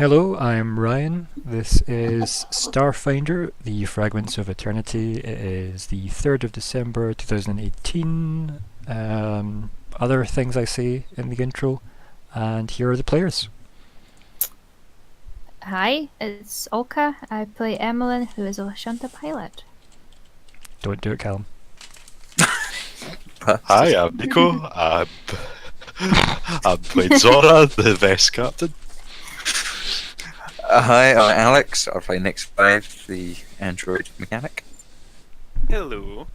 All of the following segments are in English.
Hello, I'm Ryan. This is StarFinder, the Fragments of Eternity. It is the 3rd of December 2018. Other things I say in the intro, and here are the players. Hi, it's Olka. I play Emmelyn, who is a Shunta pilot. Don't do it, Calum. Hi, I'm Nico. I'm playing Zora, the vest captain. Hi, I'm Alex. I play Next 5, the android mechanic. Hello.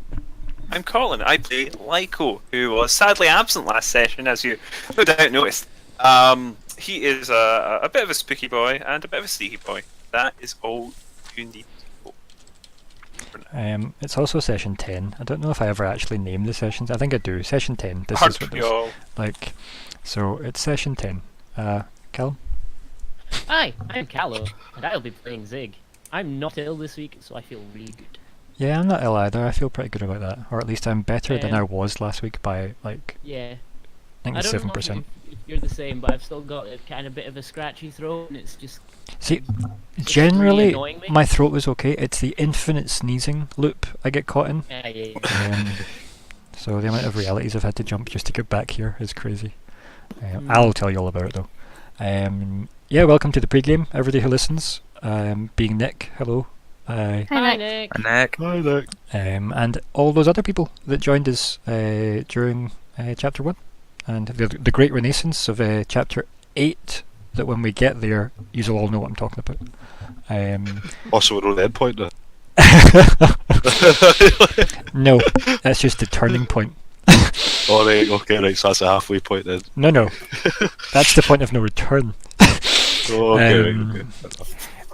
I'm Colin. I play Lyko, who was sadly absent last session, as you no doubt noticed. He is a bit of a spooky boy and a bit of a sneaky boy. That is all you need to know. It's also session 10. I don't know if I ever actually named the sessions. I think I do. Session 10. This is what it's like. So it's session 10. Calum? Hi, I'm Calum, and I'll be playing Zigg. I'm not ill this week, so I feel really good. Yeah, I'm not ill either. I feel pretty good about that. Or at least I'm better than I was last week by, like, yeah. I think I don't 7%. know if you're the same, but I've still got a kind of bit of a scratchy throat, and it's just... See, it's generally, really annoying me. my throat was okay. It's the infinite sneezing loop I get caught in. Yeah. So the amount of realities I've had to jump just to get back here is crazy. I'll tell you all about it, though. Yeah, welcome to the pregame, everybody who listens. Being Nick, hello. Hi, Nick. Hi, Nick. And all those other people that joined us during Chapter 1. And the great renaissance of Chapter 8, that when we get there, you'll all know what I'm talking about. Also, we're on the end point now. No, that's just the turning point. Alright, okay, right, so that's a halfway point then. No. That's the point of no return. Oh, okay, right, okay.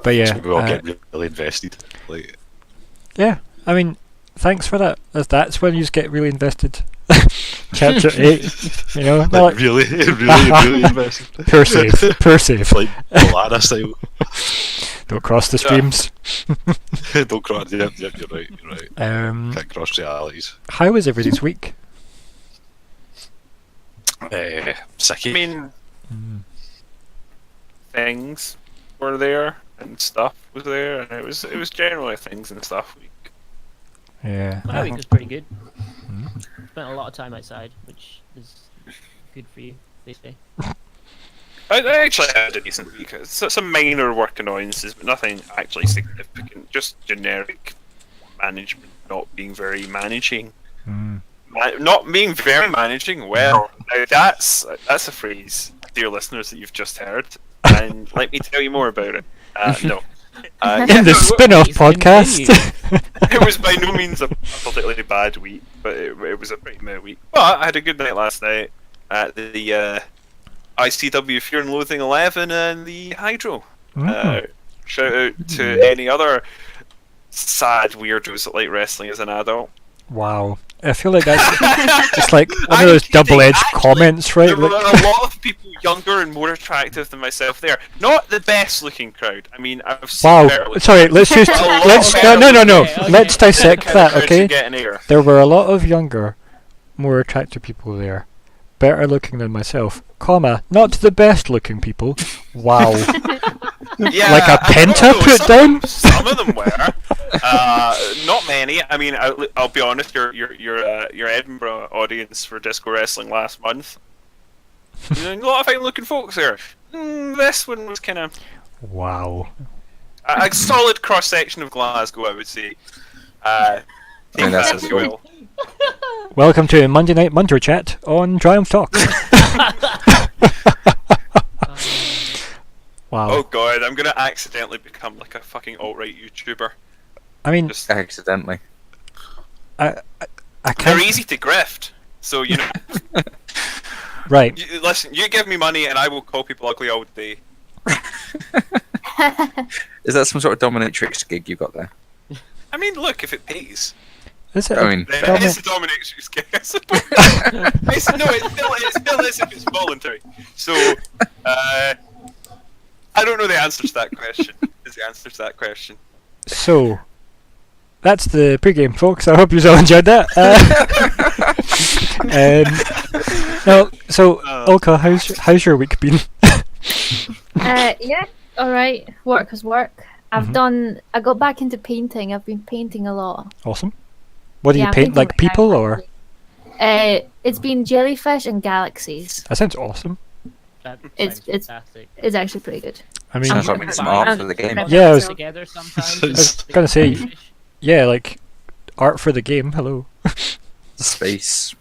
But yeah. So we all get really invested. Like, yeah, I mean, thanks for that. That's when you just get really invested. Chapter 8, you know? like Like, really invested. Poor save. Like, Alana style. Don't cross the streams. Don't cross, yep, you're right. Can't cross realities. How was everybody's week? Sicky. I mean, things were there and stuff was there, and it was generally things and stuff week. Yeah. My week was pretty good. Spent a lot of time outside, which is good for you, they say. I actually had a decent week. Some minor work annoyances, but nothing actually significant. Just generic management not being very managing. Not being very managing. Well, now that's a phrase, dear listeners, that you've just heard, and let me tell you more about it. No. In the spin-off podcast. It was by no means a particularly bad week, but it was a pretty meh week. But I had a good night last night at the ICW Fear and Loathing 11 and the Hydro. Shout out to any other sad weirdos that like wrestling as an adult. Wow. I feel like that's just like one of those double-edged comments, right? There were a lot of people younger and more attractive than myself there. Not the best-looking crowd. I mean, I've seen better looking. Sorry, let's no. Okay. Let's dissect that, okay? Get an ear. There were a lot of younger, more attractive people there. Better looking than myself, comma, not the best looking people. Wow. Yeah, like a penta put down? Some of them were. Not many. I mean, I'll be honest. Your Edinburgh audience for disco wrestling last month. A lot of fine-looking folks there. This one was kind of Wow. a solid cross-section of Glasgow, I would say. Take that as you will. Welcome to Monday Night Munter Chat on Triumph Talk. Wow. Oh god, I'm gonna accidentally become like a fucking alt-right YouTuber. I mean, Just, Accidentally. I they're can't. easy to grift, so you know. Right. Listen, you give me money and I will call people ugly all day. Is that some sort of dominatrix gig you got there? I mean, look, if it pays. Is it? I mean, Then it's a dominatrix gig, I suppose. No, it still is if it's voluntary. So, I don't know the answer to that question. Is the answer to that question. So, that's the pregame, folks. I hope you all enjoyed that. No, so Olka, how's your week been? Yeah, Alright, work is work. I got back into painting. I've been painting a lot. Awesome. What do you I'm paint, painting like people, or? It's been jellyfish and galaxies. That sounds awesome. That It's- sounds it's- fantastic. It's actually pretty good. I mean, Sounds like some art for the game. Yeah, I was- Together sometimes. I was gonna say, yeah, like art for the game. Hello. Space.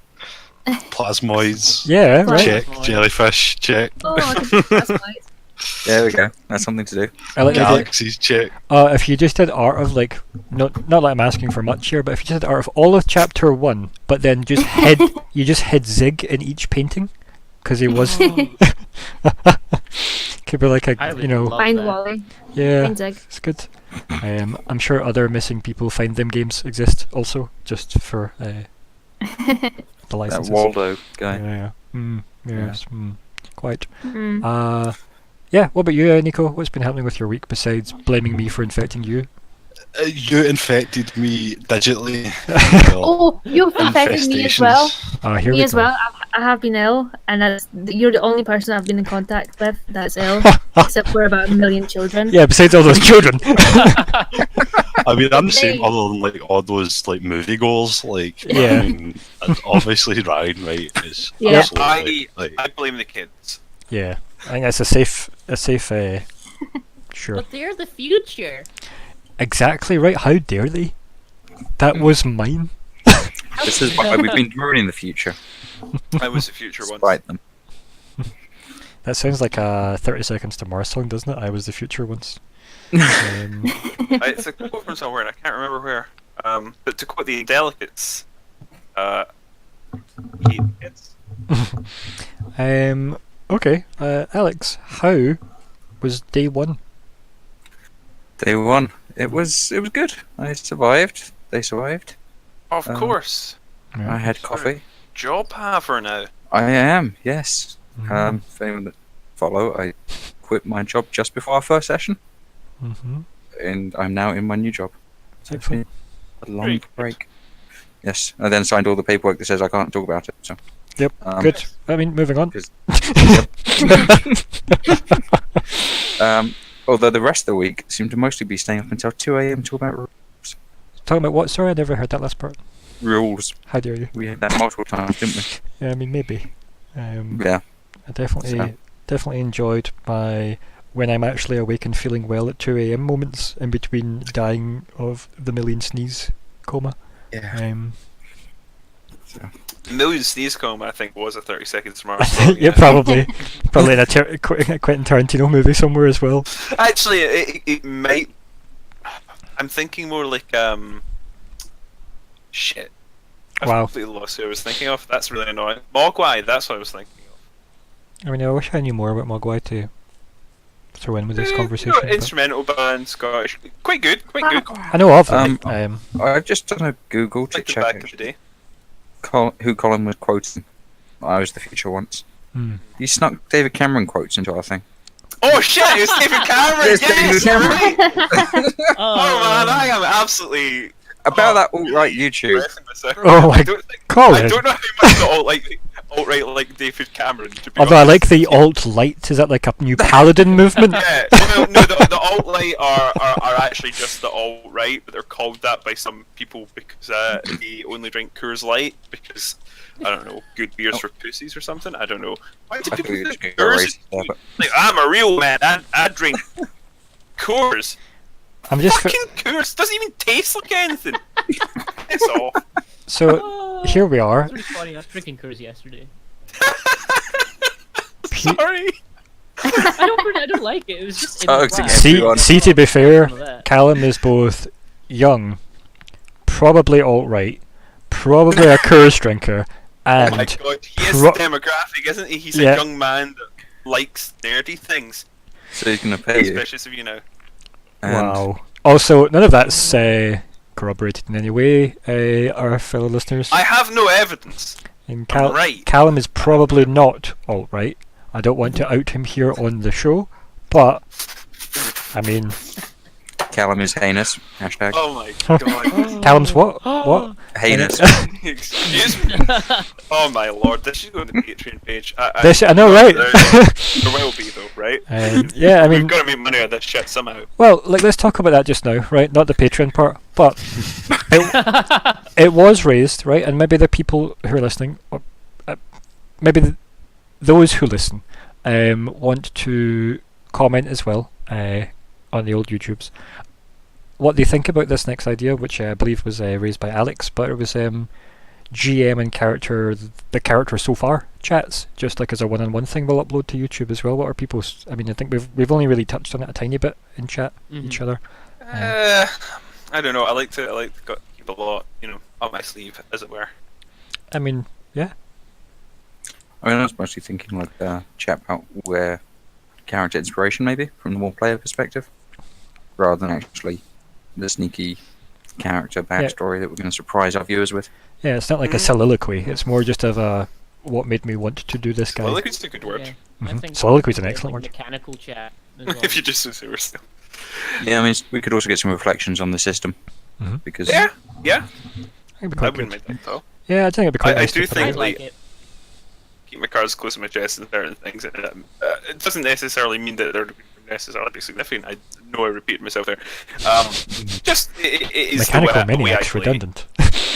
Plasmoids. Yeah, right. Check. Jellyfish. Check. Oh, I can do that's nice. There we go. That's something to do. I like the idea. Galaxies. Check. If you just did art of like, not that I'm asking for much here, but if you just did art of all of chapter 1, but then just you just had Zigg in each painting, because he was. Could be like I a, would you know, love Find that. Wally. yeah, Find Zigg. it's good. I'm sure other missing people find them games exist also, just for the That licenses. Waldo guy. Yeah. Yes. Quite. Mm. Yeah. What about you, Nico? What's been happening with your week besides blaming me for infecting you? You infected me digitally. Oh, you've infected me as well. Here Me we as go. well. I have been ill, and you're the only person I've been in contact with that's ill, except for about 1 million children. Yeah. Besides all those children. I mean, I'm the same. Other than like all those like movie goals, like Yeah. I mean, obviously Ryan, right? Is Yeah. absolutely like I blame the kids. Yeah. I think that's a safe. Sure. But they're the future. Exactly right. How dare they? That was mine. This is why we've been ruining the future. I was the future one. Despite them. That sounds like a 30 Seconds to Mars song, doesn't it? I was the future once. It's a quote from somewhere, and I can't remember where. But to quote the Delicates, kids. Okay. Alex, how was day 1? Day 1. It was good. I survived. They survived. Of course, Yeah. I had coffee. job haver now. I am, yes. Mhm. For anyone that follow, I quit my job just before our first session, Mhm. and I'm now in my new job. So it's Excellent. been a long Very good. break. Yes, I then signed all the paperwork that says I can't talk about it. So Yep. Um, Good. I mean, moving on. Because- although the rest of the week seemed to mostly be staying up until 2 a.m. talking about Talking about what? Sorry, I never heard that last part. rules. How dare you? We had that multiple times, didn't we? Yeah, I mean, maybe. Yeah. I definitely So- definitely enjoyed my when I'm actually awake and feeling well at 2 a.m. moments in between dying of the million sneeze coma. Yeah. Million sneeze coma, I think, was a 30 seconds from Yeah, probably in a Quentin Tarantino movie somewhere as well. Actually, it might. I'm thinking more like shit. I've Wow. completely lost who I was thinking of. That's really annoying. Mogwai, that's what I was thinking of. I mean, I wish I knew more about Mogwai to throw in with this conversation. but Instrumental band, Scottish, quite good, quite good. I know of them. I've just done a Google to Like the check back of the day. who Colin was quoting. I was the future once. Hmm. He snuck David Cameron quotes into our thing. Oh shit! It's David Cameron. It's Yes, David Cameron. right. Oh man, I am absolutely About that alt-right YouTube. breathing myself. Oh my I don't think- Colin. I don't know how much the alt-right like David Cameron. To be Although I honest. like the alt-light. Is that like a new paladin movement? Yeah, well, no, the alt-right are actually just the alt-right, but they're called that by some people because they only drink Coors Light because, I don't know, good beers for pussies or something? I don't know. Why do I people thought you were drink just gonna go Coors? racist there, but Like, I'm a real man, I drink Coors. I'm just Fucking Coors doesn't even taste like anything. It's off. so here we are. It's really funny. I was drinking Coors yesterday. Sorry. I don't like it. It was just in the Toxic glass. everyone. See, to be fair, Some of that. Calum is both young, probably alt-right, probably a Coors drinker, Oh my and god, he is pro- demographic, isn't he? He's Yeah. a young man that likes nerdy things. so he's gonna pay you. Especially if you know. And wow. Also, none of that's corroborated in any way, our fellow listeners. I have no evidence. And I'm right. Calum is probably not alt-right. I don't want to out him here on the show, but I mean, Calum is heinous. Hashtag Oh my god. Callum's what? What? heinous. Excuse me. Oh my lord, this should go to the Patreon page. I know, right? There will be though, right? Yeah, I mean, We've got to make money out of this shit somehow. well, like let's talk about that just now, right? Not the Patreon part, but it was raised, right? And maybe the people who are listening, or, maybe those who listen, want to comment as well on the old YouTubes what they think about this next idea, which I believe was raised by Alex, but it was GM and the character so far chats, just like as a one-on-one thing we'll upload to YouTube as well. What are people's? I mean, I think we've only really touched on it a tiny bit in chat each other. I don't know. I like to keep a lot, up my sleeve, as it were. I mean, yeah. I was mostly thinking like chat about where character inspiration maybe from the more player perspective, rather than actually the sneaky character backstory that we're going to surprise our viewers with. Yeah, it's not like a soliloquy. It's more just of a what made me want to do this guy. Soliloquy's a good word. Yeah, I think Soliloquy's an excellent like word. Mechanical chat. As well. If you just say we're still. Yeah, I mean we could also get some reflections on the system because Yeah. It'd be I quite wouldn't good. mind that though. Yeah, I think it'd be quite I nice do to put think, that. I like it. Keep my cards close to my chest and certain things. It doesn't necessarily mean that they're necessarily be significant. I know I repeated myself there. Just it is Mechanical the way I maniacs play. redundant.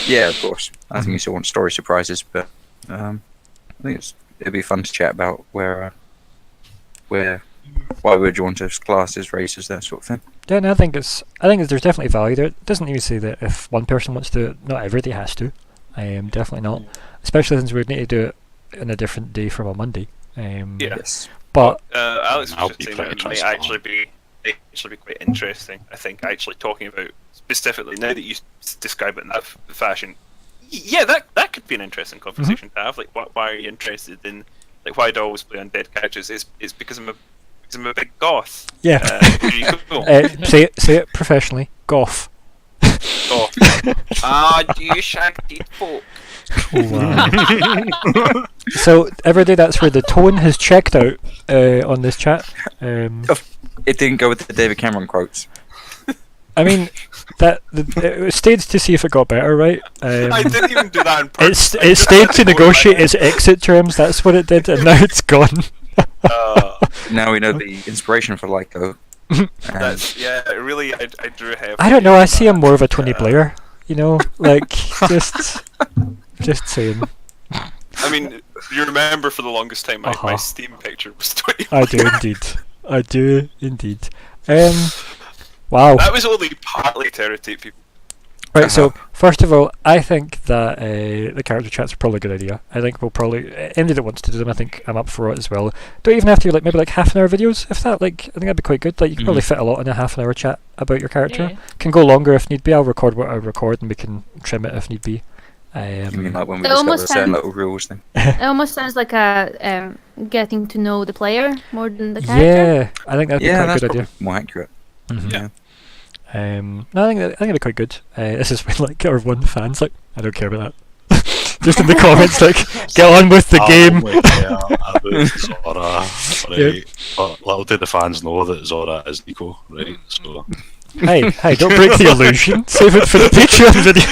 yeah, of course. I think you still want story surprises, but I think it'd be fun to chat about why we're drawn to classes, races, that sort of thing. Yeah, no, I think there's definitely value there. It doesn't even say that if one person wants to, not everybody has to. Definitely not. Especially since we need to do it on a different day from a Monday. Yes. But Alex I'll was be just saying pretty that it might transparent. actually be quite interesting. I think actually talking about specifically now that you describe it in that fashion. Yeah, that could be an interesting conversation to have. Like, why are you interested in? Like, why do I always play undead characters? It's because I'm a big goth. yeah, There you go. say it professionally. Goth. Goth. Do you shag dead folk? Wow. So every day that's where the tone has checked out on this chat. It didn't go with the David Cameron quotes. I mean, it stayed to see if it got better, right? I didn't even do that on purpose. It stayed to negotiate its exit terms. That's what it did, and now it's gone. Now we know the inspiration for Lyko. That's really. I drew heavily. I don't know. I see him more of a Tony Blair. Like just saying. I mean, you remember for the longest time my Uh-huh. Steam picture was 20. I do indeed. I do indeed. Wow. That was only partly to irritate people. Right, so first of all, I think that the character chats are probably a good idea. I think we'll probably anybody that wants to do them, I think I'm up for it as well. Don't even have to maybe half an hour videos. If that I think that'd be quite good. Like you can probably fit a lot in a half an hour chat about your character. Yeah. Can go longer if need be. I'll record what I record and we can trim it if need be. You mean like when we It discover almost certain sounds- little rules thing? It almost sounds like a getting to know the player more than the character. Yeah, I think that'd be Yeah, quite that's a good idea. probably more accurate. Mhm. Yeah. No, I think it'd be quite good. This is when our one fans I don't care about that. Just in the comments, get on with the game. About Zora, right? Yeah. But little did the fans know that Zora is Nico, right? So Hey, don't break the illusion. Save it for the Patreon video.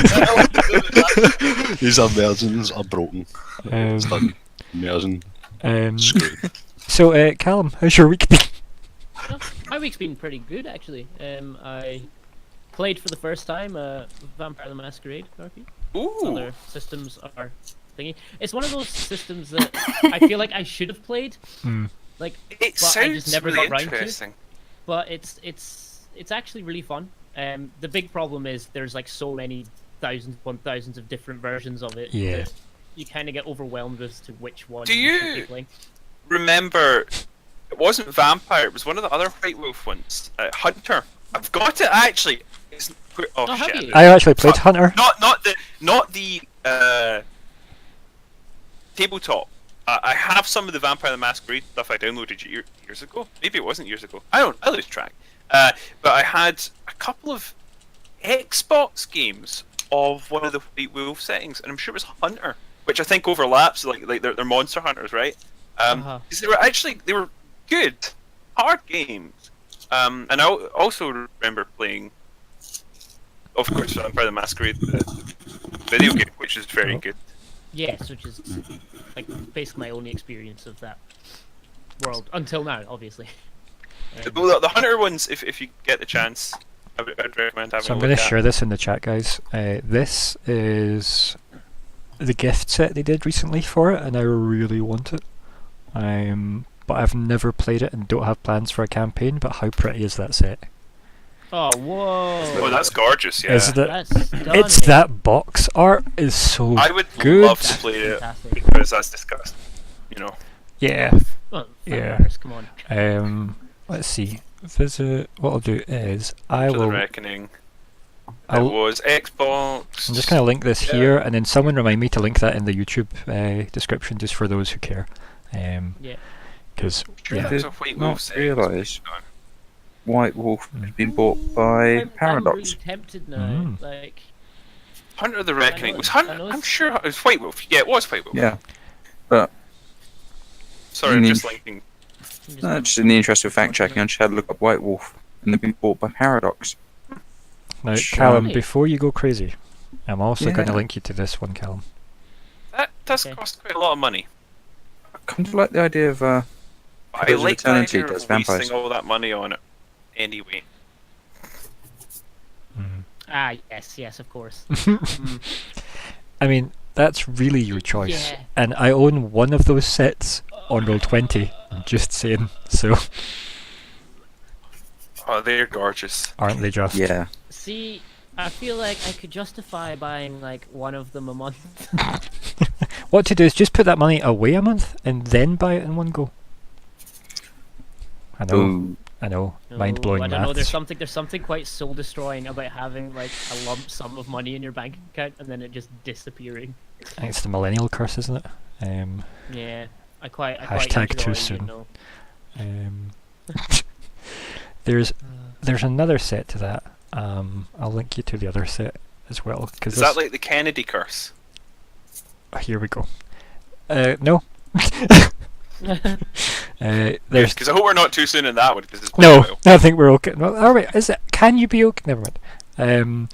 these immersions are broken. Um, It's done. Immersion screwed. So, Calum, how's your week been? My week's been pretty good actually. I played for the first time Vampire the Masquerade RP. Ooh. Other systems are thingy. It's one of those systems that I feel like I should have played. Like, It but I sounds just never really got round to. interesting. But it's actually really fun. The big problem is there's so many thousands upon thousands of different versions of it. Yeah. that You kind of get overwhelmed as to which one Do you should you- be playing. Remember, it wasn't Vampire. It was one of the other White Wolf ones. Hunter. I've got it actually. Oh have shit. you? I actually played Hunter. Not the tabletop. I have some of the Vampire the Masquerade stuff I downloaded years ago. Maybe it wasn't years ago. I lose track. But I had a couple of Xbox games of one of the White Wolf settings, and I'm sure it was Hunter, which I think overlaps. Like they're monster hunters, right? Uh-huh. Because they were good, hard games. And I also remember playing, of course, Vampire the Masquerade, the video game, which is very good. Yes, which is like basically my only experience of that world until now, obviously. Well, the Hunter ones, if you get the chance, I'd recommend having So I'm a going look to at. share this in the chat, guys. This is the gift set they did recently for it, and I really want it. But I've never played it and don't have plans for a campaign. But how pretty is that set? Oh, whoa! Oh, that's gorgeous, yeah. Is that? That's It's stunning. that box art is so I would good. love to play it Fantastic. because that's discussed. You know, Yeah. Oh, Yeah. vampires, come on. Let's see. Visit. What I'll do is I to the will. Reckoning. It I'll was Xbox. I'm just going to link this Yeah. here, and then someone remind me to link that in the YouTube description, just for those who care. Yeah. Because Sure, yeah, that was a White Not Wolf set. realise. White Wolf has been bought by I'm really Paradox. tempted now. Mm. Like, Hunter of the Reckoning. Was I Hunter? know I'm it's- sure it was White Wolf. Yeah, it was White Wolf. Yeah. But Sorry, I'm Mm. just linking. just in the interest of fact checking, I just had to look up White Wolf, and they've been bought by Paradox. now Sure. Calum, before you go crazy, I'm also going to Yeah. link you to this one, Calum. That does Okay. cost quite a lot of money. I kind of like the idea of But I Because of like the Eternity idea does of vampires. wasting all that money on it. Anyway. yes, of course. I mean, that's really your choice, Yeah. and I own one of those sets on Roll20. I'm just saying. So, Oh, they're gorgeous. aren't they just? yeah. See, I feel like I could justify buying like one of them a month. What to do is just put that money away a month and then buy it in one go. I know. Ooh. I know. No, Mind blowing I don't know. maths. There's something quite soul destroying about having like a lump sum of money in your bank account and then it just disappearing. I think it's the millennial curse, isn't it? Yeah, I quite Hashtag enjoy, too you soon. know. Um, there's another set to that. I'll link you to the other set as well. Is that like the Kennedy curse? Here we go. No. There's Because I hope we're not too soon in that one. Because it's no. quite a while. I think we're okay. Well, all right. Is it? Can you be okay? Never mind.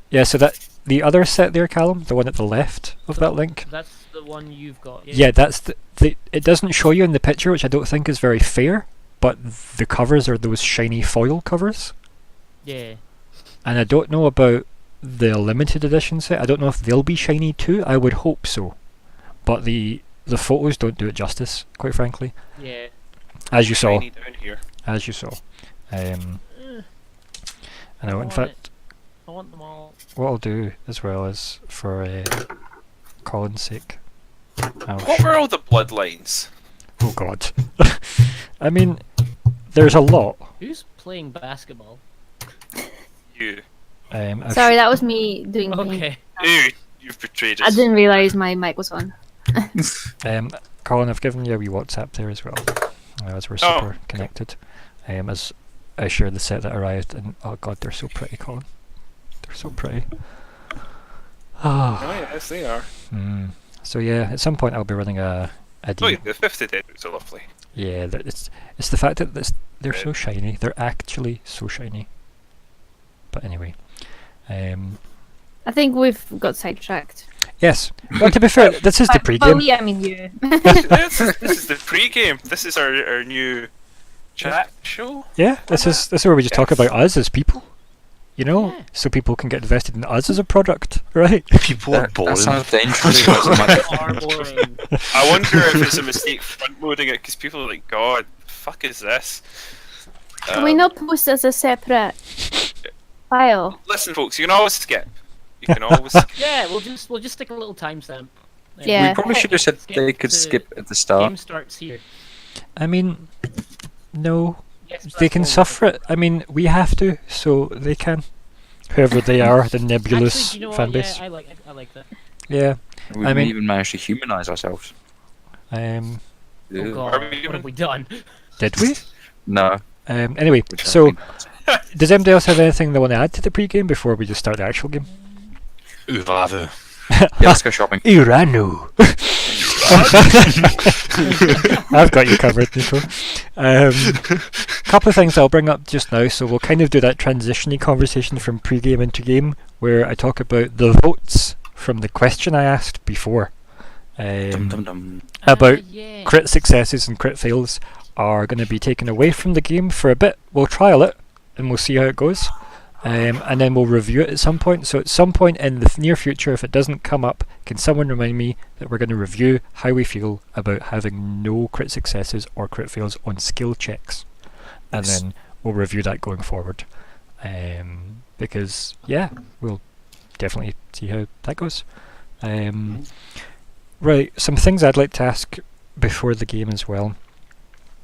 Yeah. So that the other set there, Calum, the one at the left of that link. That's the one you've got. Yeah, that's the. It doesn't show you in the picture, which I don't think is very fair. But the covers are those shiny foil covers. Yeah. And I don't know about the limited edition set. I don't know if they'll be shiny too. I would hope so. But the photos don't do it justice, quite frankly. Yeah. As you saw. Shiny down here. As you saw. I know, in want fact, I want them all. what I'll do as well is, for Colin's sake, What were all the bloodlines? oh god. I mean, there's a lot. Who's playing basketball? You. I've Sorry, that was me doing things. Okay. You've betrayed I us. didn't realise my mic was on. Colin, I've given you a wee WhatsApp there as well, as we're Oh, super cool. connected. As I share the set that arrived, and oh god, they're so pretty, Colin. They're so pretty. Oh, yes, they are. So yeah, at some point I'll be running a Oh, D. yeah, the 50 deadboots are lovely. Yeah, it's the fact that they're so shiny. They're actually so shiny. But anyway, I think we've got sidetracked. yes. Well, to be fair, this is the By pre-game. we, I mean you. this is the pre-game. This is our new chat show. Yeah, this is where we just talk Yes. about us as people. You know, Yeah. so people can get invested in us as a product, right? People are boring. That sounds dangerous. That's my- Far boring. I wonder if it's a mistake front-loading it because people are like, God, the fuck is this? Can we not post as a separate file? Listen, folks, you can always skip. You can always skip. Yeah, we'll just stick a little timestamp. Yeah. We probably should have said they could to- skip at the Game start. starts here. I mean, no, Yes, they can suffer it. I mean, we have to, so they can. Whoever they are, the nebulous Actually, you know fan what? base. Yeah, I like that. Yeah. We I mean- even managed to humanise ourselves. Oh Ugh. god, Are we what even- have we done? Did we? No. Anyway, which I so think that's- does anybody else have anything they want to add to the pre-game before we just start the actual game? Uvadu. yeah, let's go shopping. Iranu. I've got you covered, Nico. Couple of things I'll bring up just now, so we'll kind of do that transition-y conversation from pre-game into game, where I talk about the votes from the question I asked before. About yeah. crit successes and crit fails are going to be taken away from the game for a bit. We'll trial it, and we'll see how it goes. And then we'll review it at some point. So at some point in the near future, if it doesn't come up, can someone remind me that we're going to review how we feel about having no crit successes or crit fails on skill checks? And Yes. then we'll review that going forward. Because, yeah, we'll definitely see how that goes. Right, some things I'd like to ask before the game as well.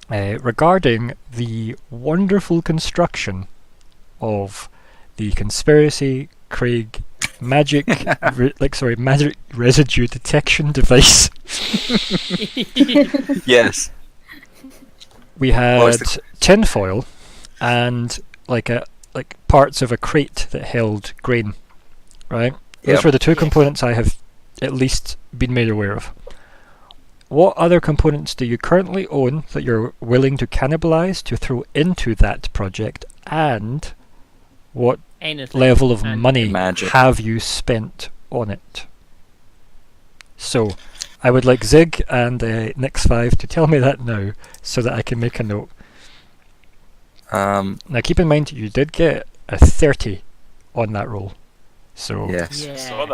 Regarding the wonderful construction of the conspiracy Craig magic magic residue detection device. Yes. We What had was the- tinfoil and like parts of a crate that held grain. Right? Those Yep. were the two components I have at least been made aware of. What other components do you currently own that you're willing to cannibalize to throw into that project, and what Anything. level of And money magic. have you spent on it? So, I would like Zigg and Nix5 to tell me that now, so that I can make a note. Now keep in mind, you did get a 30 on that roll. So, Yes. Yeah. So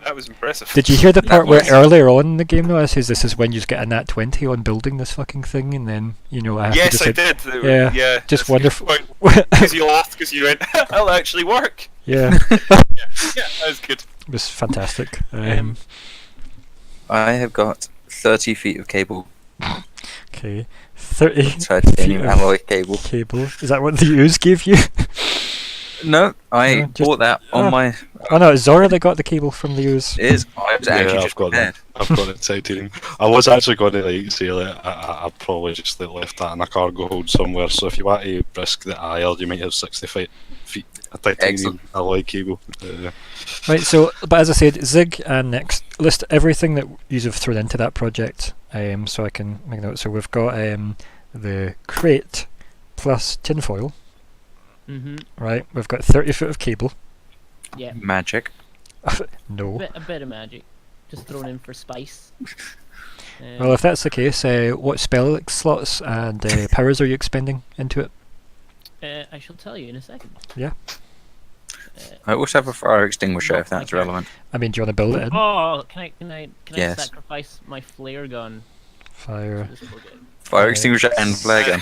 that was impressive. did you hear the That part where was- earlier on in the game though, I says this is when you get a nat 20 on building this fucking thing, and then, I have to Yes, I decide. did. Yeah, Yeah. just that's a good wonderful. point. Because you laughed because you went, "That'll actually work." Yeah, Yeah, that was good. it was fantastic. I have got 30 feet of cable, Okay, 30 titanium feet of alloy cable. cable. Is that what the ooze gave you? No, I No, just- bought that on oh. my. Oh no, it's Zora that got the cable from the ooze. I was actually I've just got prepared. that. I've got it titanium. I was actually going to say I probably just left that in a cargo hold somewhere. So if you want to risk the aisle, you might have 60 feet of titanium Excellent. alloy cable. Right, so, but as I said, Zigg and Next, list everything that you have thrown into that project, so I can make note. So we've got the crate plus tinfoil, Mm-hmm. right? We've got 30 foot of cable. Yeah. Magic. No. A bit of magic. Just thrown in for spice. Well, if that's the case, what spell slots and powers are you expending into it? I shall tell you in a second. Yeah. I also have a fire extinguisher Not if that's like relevant. I mean, do you want to build it in? Oh, can I Yes. sacrifice my flare gun? Fire This will get- Fire extinguisher and flare gun.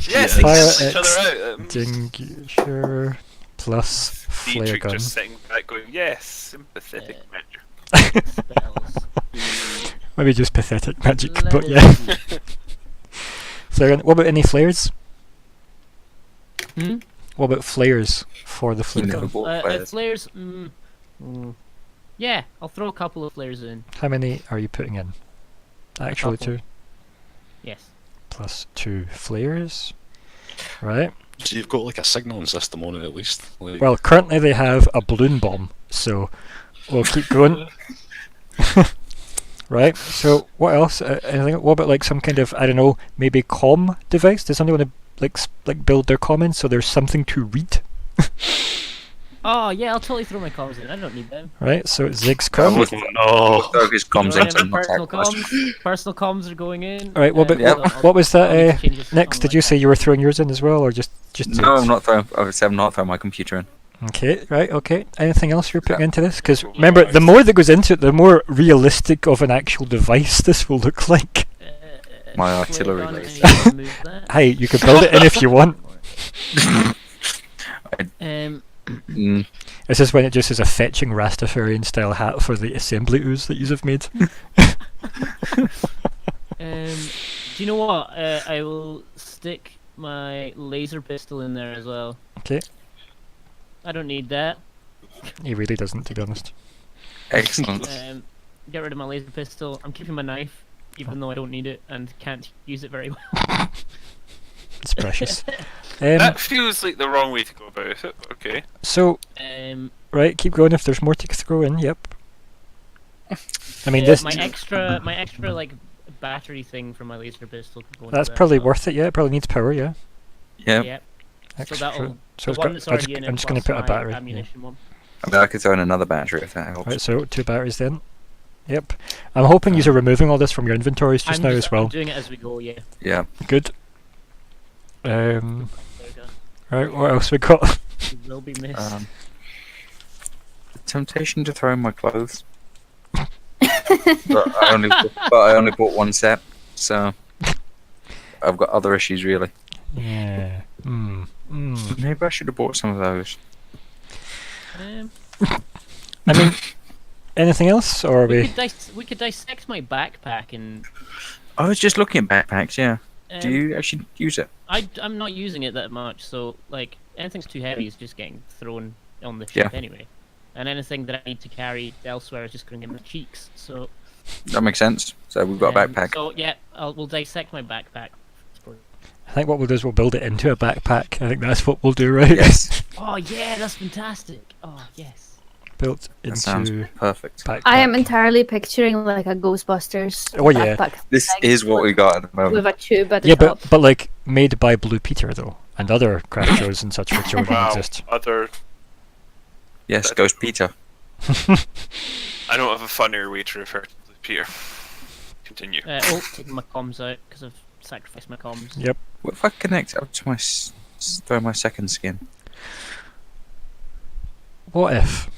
Yes, Fire they cancel each X other out. extinguisher plus flare Dietrich gun. just sitting back going, "Yes, sympathetic measure." spells. Maybe just pathetic magic, Let but it yeah. be. Flare gun. What about any flares? Hmm? What about flares for the flare No. gun? Flares. Flares. Yeah, I'll throw a couple of flares in. How many are you putting in? Actually, couple. 2 Yes. plus 2 flares. Right. So you've got like a signaling system on it at least. Like, Well, currently they have a balloon bomb, so we'll keep going. Right. So what else? Anything? What about like some kind of, I don't know, maybe comm device? Does somebody want to like build their comments so there's something to read? Oh yeah, I'll totally throw my comms in. I don't need them. Right. So Zigg's Oh, comm. no. Doug's comms You know, into whatever an personal attack class. comms. Personal comms are going in. Right. What about Yep. what was that? I'll need to change it to Next, something did you like say that. you were throwing yours in as well, or just No, Zigg's? I'm not throwing. I said I'm not throwing my computer in. Okay, right, okay. Anything else you're putting Yeah. into this? Because remember, the more that goes into it, the more realistic of an actual device this will look like. My flare artillery gun, laser. I need to remove that. Hey, you can build it in if you want. Mm, This is when it just is a fetching Rastafarian style hat for the assembly ooze that you have made. Do you know what? I will stick my laser pistol in there as well. Okay, I don't need that. he really doesn't, to be honest. excellent. Get rid of my laser pistol. I'm keeping my knife, even though I don't need it and can't use it very well. It's precious. That feels like the wrong way to go about it. Okay. So, Um, right, keep going if there's more to throw in, yep. I mean, this my extra like battery thing for my laser pistol could go into that's that, probably so- worth it. Yeah, it probably needs power. Yeah. Yeah. Yep. So Extra. that'll So the it's one got. that's already in it I'm just going to plus put a my battery. Yeah. ammunition one. I mean, I could throw in another battery if that helps. Right, so 2 batteries then. Yep. I'm hoping you are removing all this from your inventories just now as I'm well. doing it as we go. Yeah. Yeah. Good. There we go. Right, what else we got? You will be missed. The temptation to throw in my clothes. but I only bought one set, so I've got other issues really. Yeah. Maybe I should have bought some of those. I mean, anything else, or are we? We could dissect my backpack and. I was just looking at backpacks. Yeah. Do um, you actually use it? I'm not using it that much, so like anything's too heavy is just getting thrown on the ship Yeah. anyway, and anything that I need to carry elsewhere is just going in my cheeks. So That makes sense. So we've got a backpack. So yeah, we'll dissect my backpack. I think what we'll do is we'll build it into a backpack. I think that's what we'll do, right? Yes. Oh yeah, that's fantastic. Oh yes. Built That sounds into perfect. backpack. I am entirely picturing like a Ghostbusters Oh, yeah. backpack This is what we got at the moment. with a tube at the Yeah, top. but like made by Blue Peter though, and other craft shows and such which already Wow. exist. Other. Yes, Ghost Peter. I don't have a funnier way to refer to Peter. Continue. Taking my comms out because I've sacrificed my comms. Yep. What if I connect up to my throw my second skin? What if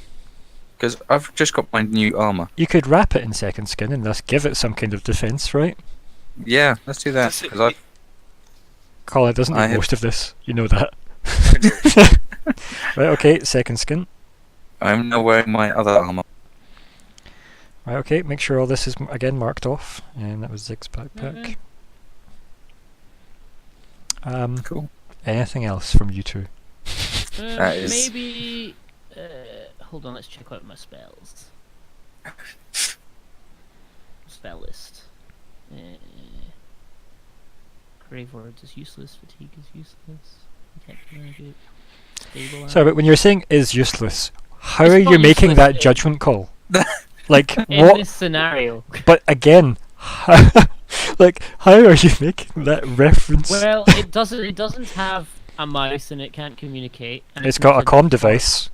Because I've just got my new armor. you could wrap it in second skin and thus give it some kind of defense, right? Yeah, let's do that. That's it. Because I've Colin doesn't I do have- most of this. You know that. Right. Okay. Second skin. I'm now wearing my other armor. Right. Okay. Make sure all this is again marked off, and that was Zigg's backpack. Cool. Anything else from you two? That is- Maybe. Hold on, let's check out my spells. Spell list. Grave Words is useless. Fatigue is useless. Detect magic. Stabilize. Sorry, but when you're saying is useless, how It's are not you making useless, that it- judgment call? Like In what? this scenario. But again, like how are you making that reference? Well, it doesn't have a mouse and it can't communicate. And It's got a not comm device.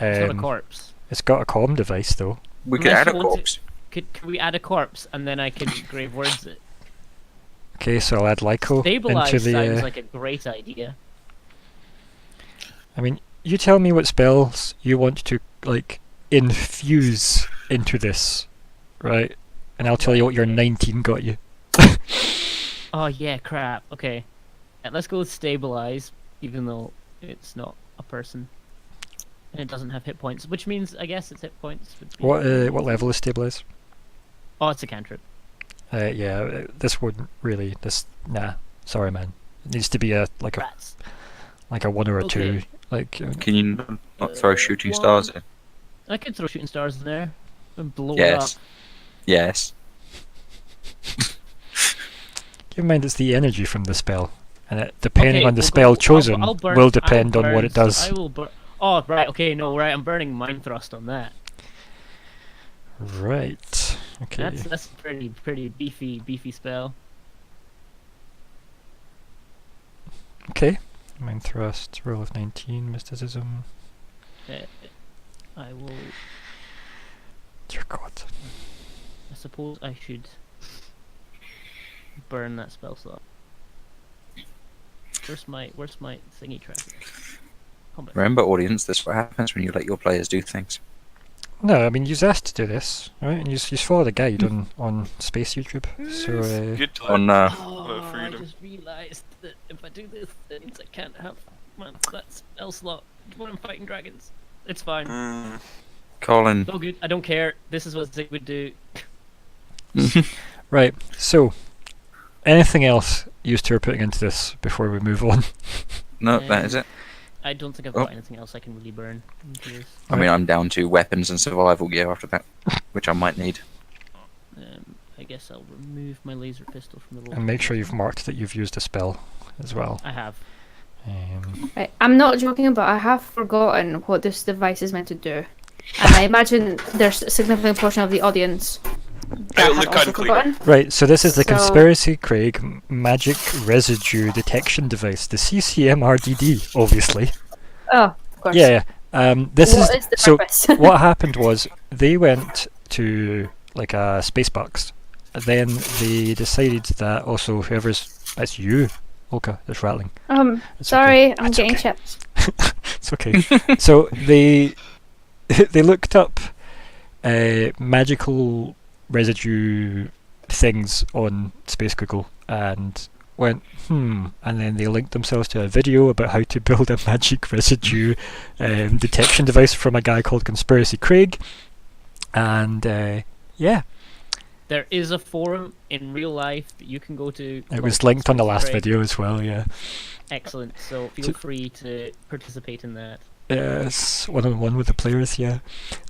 It's not a Um, corpse. it's got a comm device though. We could Unless add a you want to- corpse. Can we add a corpse and then I can grave words it? Okay, so I'll add Lyko Stabilize into the. sounds like a great idea. I mean, you tell me what spells you want to like infuse into this, right? And I'll tell you what your 19 got you. Oh yeah, crap. Okay, let's go with stabilize, even though it's not a person and it doesn't have hit points, which means I guess its hit points would be. What level is stabilize? Oh, it's a cantrip. Yeah, this wouldn't really. Nah. Sorry, man. It needs to be a Rats. like a 1 or a 2. Okay. Like Can you not throw shooting stars in? I could throw shooting stars in there and blow it Yes. up. Yes. keep in mind it's the energy from the spell, and it, depending Okay, on the we'll spell I'll chosen burn- will I'll depend on what burn- it does. I will burn. Oh right, okay, no, right. I'm burning mind thrust on that. Right. Okay. That's a pretty beefy spell. Okay. Mind thrust. Roll of 19. Mysticism. I will. Dear God. I suppose I should burn that spell slot. Where's my thingy tracker? Combat. Remember, audience, this is what happens when you let your players do things. No, I mean you asked to do this, right? And you follow the guide on Space YouTube. So Good to On Oh, I freedom. just realised that if I do this, it means I can't have that spell slot when I'm fighting dragons. It's fine. Colin. So good. I don't care. This is what Zigg would do. right. So anything else you two are putting into this before we move on? No, that is it. I don't think I've Oh. got anything else I can really burn into this. I mean, I'm down to weapons and survival gear after that, which I might need. I guess I'll remove my laser pistol from the roll. And make sure you've marked that you've used a spell as well. I have. Right, I'm not joking, but I have forgotten what this device is meant to do. And I imagine there's a significant portion of the audience that have Look also unclear. forgotten. Right, so this is the So- Conspiracy Craig Magic Residue Detection Device, the CCMRDD, obviously. Oh, of course. Yeah, this What is the so purpose? what happened was they went to like a space box. Then they decided that also that's you, Olka, that's rattling. It's Sorry, okay. I'm It's getting okay. chips. It's okay. So they looked up magical residue things on Space Google and went and then they linked themselves to a video about how to build a magic residue detection device from a guy called Conspiracy Craig, and yeah, There is a forum in real life that you can go to. it was linked on the last Craig. video as well. Yeah, Excellent. So feel free to participate in that. yes, 1-on-1 with the players. Yeah,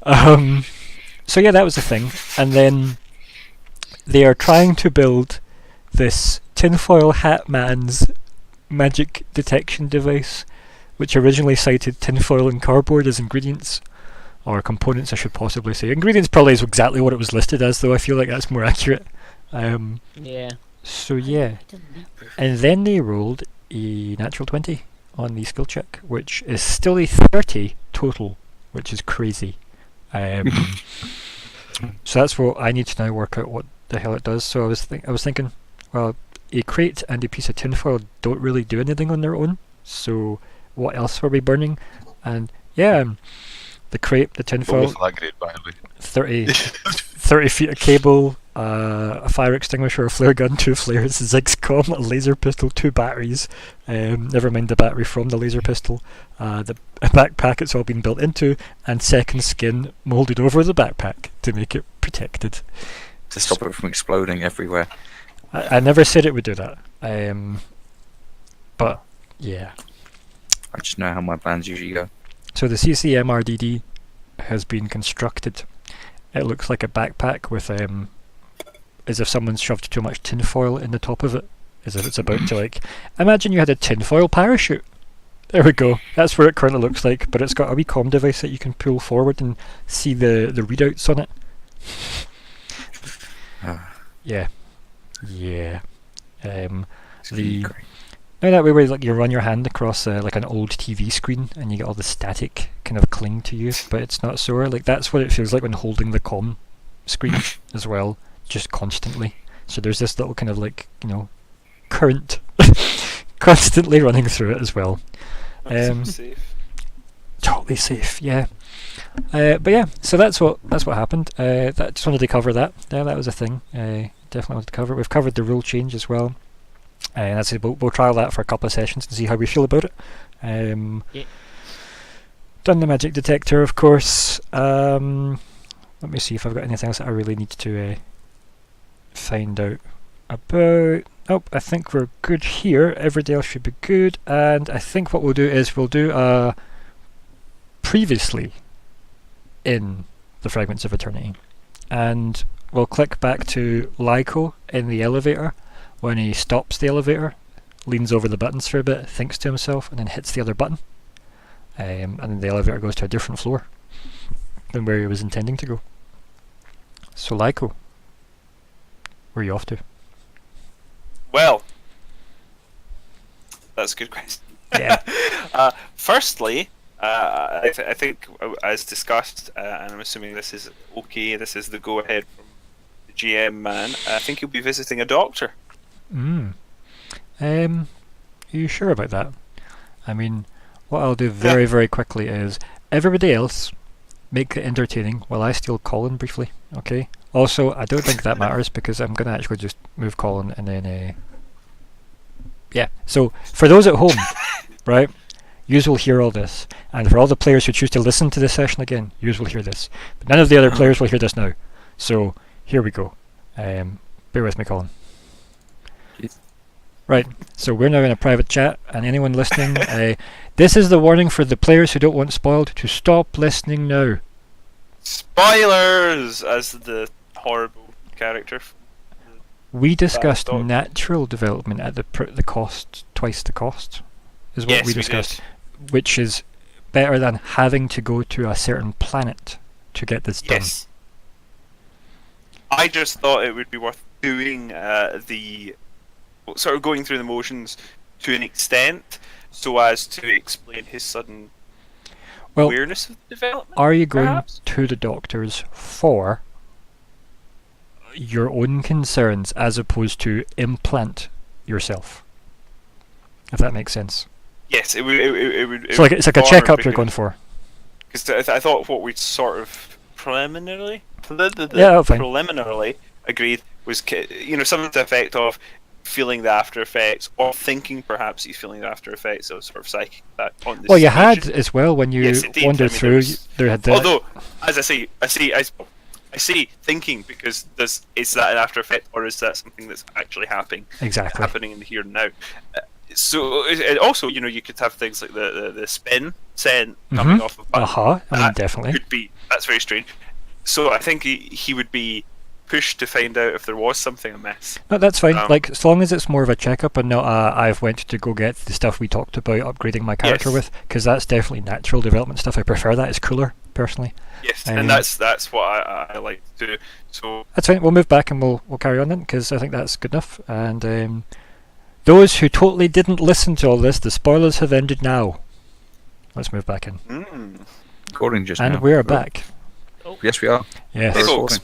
so yeah, that was the thing, and then they are trying to build this tinfoil hat man's magic detection device, which originally cited tinfoil and cardboard as ingredients, or components I should possibly say. Ingredients probably is exactly what it was listed as, though I feel like that's more accurate. Yeah. So yeah, and then they rolled a natural 20 on the skill check, which is still a 30 total, which is crazy. So that's what I need to now work out what the hell it does. So I was thinking, well, a crate and a piece of tinfoil don't really do anything on their own. So what else were we burning? And yeah, the crate, the tinfoil, Both that grade, by the way. 30 feet of cable, a fire extinguisher, a flare gun, 2 flares, a Zigg's comm, a laser pistol, 2 batteries. Never mind the battery from the laser pistol. The backpack it's all been built into, and second skin molded over the backpack to make it protected. To stop it from exploding everywhere. I never said it would do that. But yeah. I just know how my plans usually go. So the CCMRDD has been constructed. It looks like a backpack with as if someone's shoved too much tinfoil in the top of it, as if it's about to like. Imagine you had a tinfoil parachute. There we go. That's what it currently looks like, but it's got a wee comm device that you can pull forward and see the readouts on it. Yeah. Yeah. It's gonna be The great. now that way where like you run your hand across like an old TV screen and you get all the static kind of cling to you, but it's not sore. Like that's what it feels like when holding the comm screen as well, just constantly. So there's this little kind of like, current constantly running through it as well. That's safe. Totally safe, yeah. But yeah, so that's what happened. That just wanted to cover that. Yeah, that was a thing. Definitely wanted to cover it. We've covered the rule change as well. And that's it. We'll trial that for a couple of sessions and see how we feel about it. Yeah. Done the magic detector, of course. Let me see if I've got anything else that I really need to find out about. Nope, I think we're good here. Everyday else should be good. And I think what we'll do is we'll do a previously in the Fragments of Eternity. And we'll click back to Lyko in the elevator when he stops the elevator, leans over the buttons for a bit, thinks to himself, and then hits the other button. And then the elevator goes to a different floor than where he was intending to go. So Lyko, where are you off to? Well, that's a good question. Yeah. Firstly, I think, as discussed, and I'm assuming this is okay, this is the go-ahead from the GM man, I think he'll be visiting a doctor. Are you sure about that? I mean, what I'll do very, very quickly is everybody else make it entertaining while I steal Colin briefly, okay? Also, I don't think that matters because I'm going to actually just move Colin and then... yeah, so for those at home, right, yous will hear all this. And for all the players who choose to listen to this session again, yous will hear this. But none of the other players will hear this now. So, here we go. Bear with me, Colin. Right, so we're now in a private chat, and anyone listening, this is the warning for the players who don't want spoiled to stop listening now. Spoilers, as the horrible character. We discussed Dog. natural development at the cost, twice the cost, is what Yes, we we discussed, did. which is better than having to go to a certain planet to get this done. Yes. I just thought it would be worth doing the sort of going through the motions to an extent, so as to explain his sudden awareness of the development. Are you going perhaps? to the doctors for your own concerns as opposed to implant yourself? If that makes sense. Yes, it would. So it's like a checkup you're going for. Because I thought what we'd sort of preliminarily agreed was, something to the effect of feeling the after effects, or thinking perhaps he's feeling the after effects of sort of psychic attack on the Well, you station. had as well when you Yes, it did. wandered through. There had the, Although, as I say thinking, because is that an after effect, or is that something that's actually happening exactly. in the here and now? So also, you could have things like the spin scent coming off of buttons. I mean, That definitely. could be, that's very strange. So I think he would be pushed to find out if there was something amiss. No, that's fine. Like, as long as it's more of a checkup and not I've went to go get the stuff we talked about upgrading my character with, because that's definitely natural development stuff. I prefer that. It's cooler, personally. Yes, and that's what I like to do. So that's fine. We'll move back and we'll carry on then, because I think that's good enough. And those who totally didn't listen to all this, the spoilers have ended now. Let's move back in. Recording just and now. we're back. Yes, we are. Yes. Hey, folks.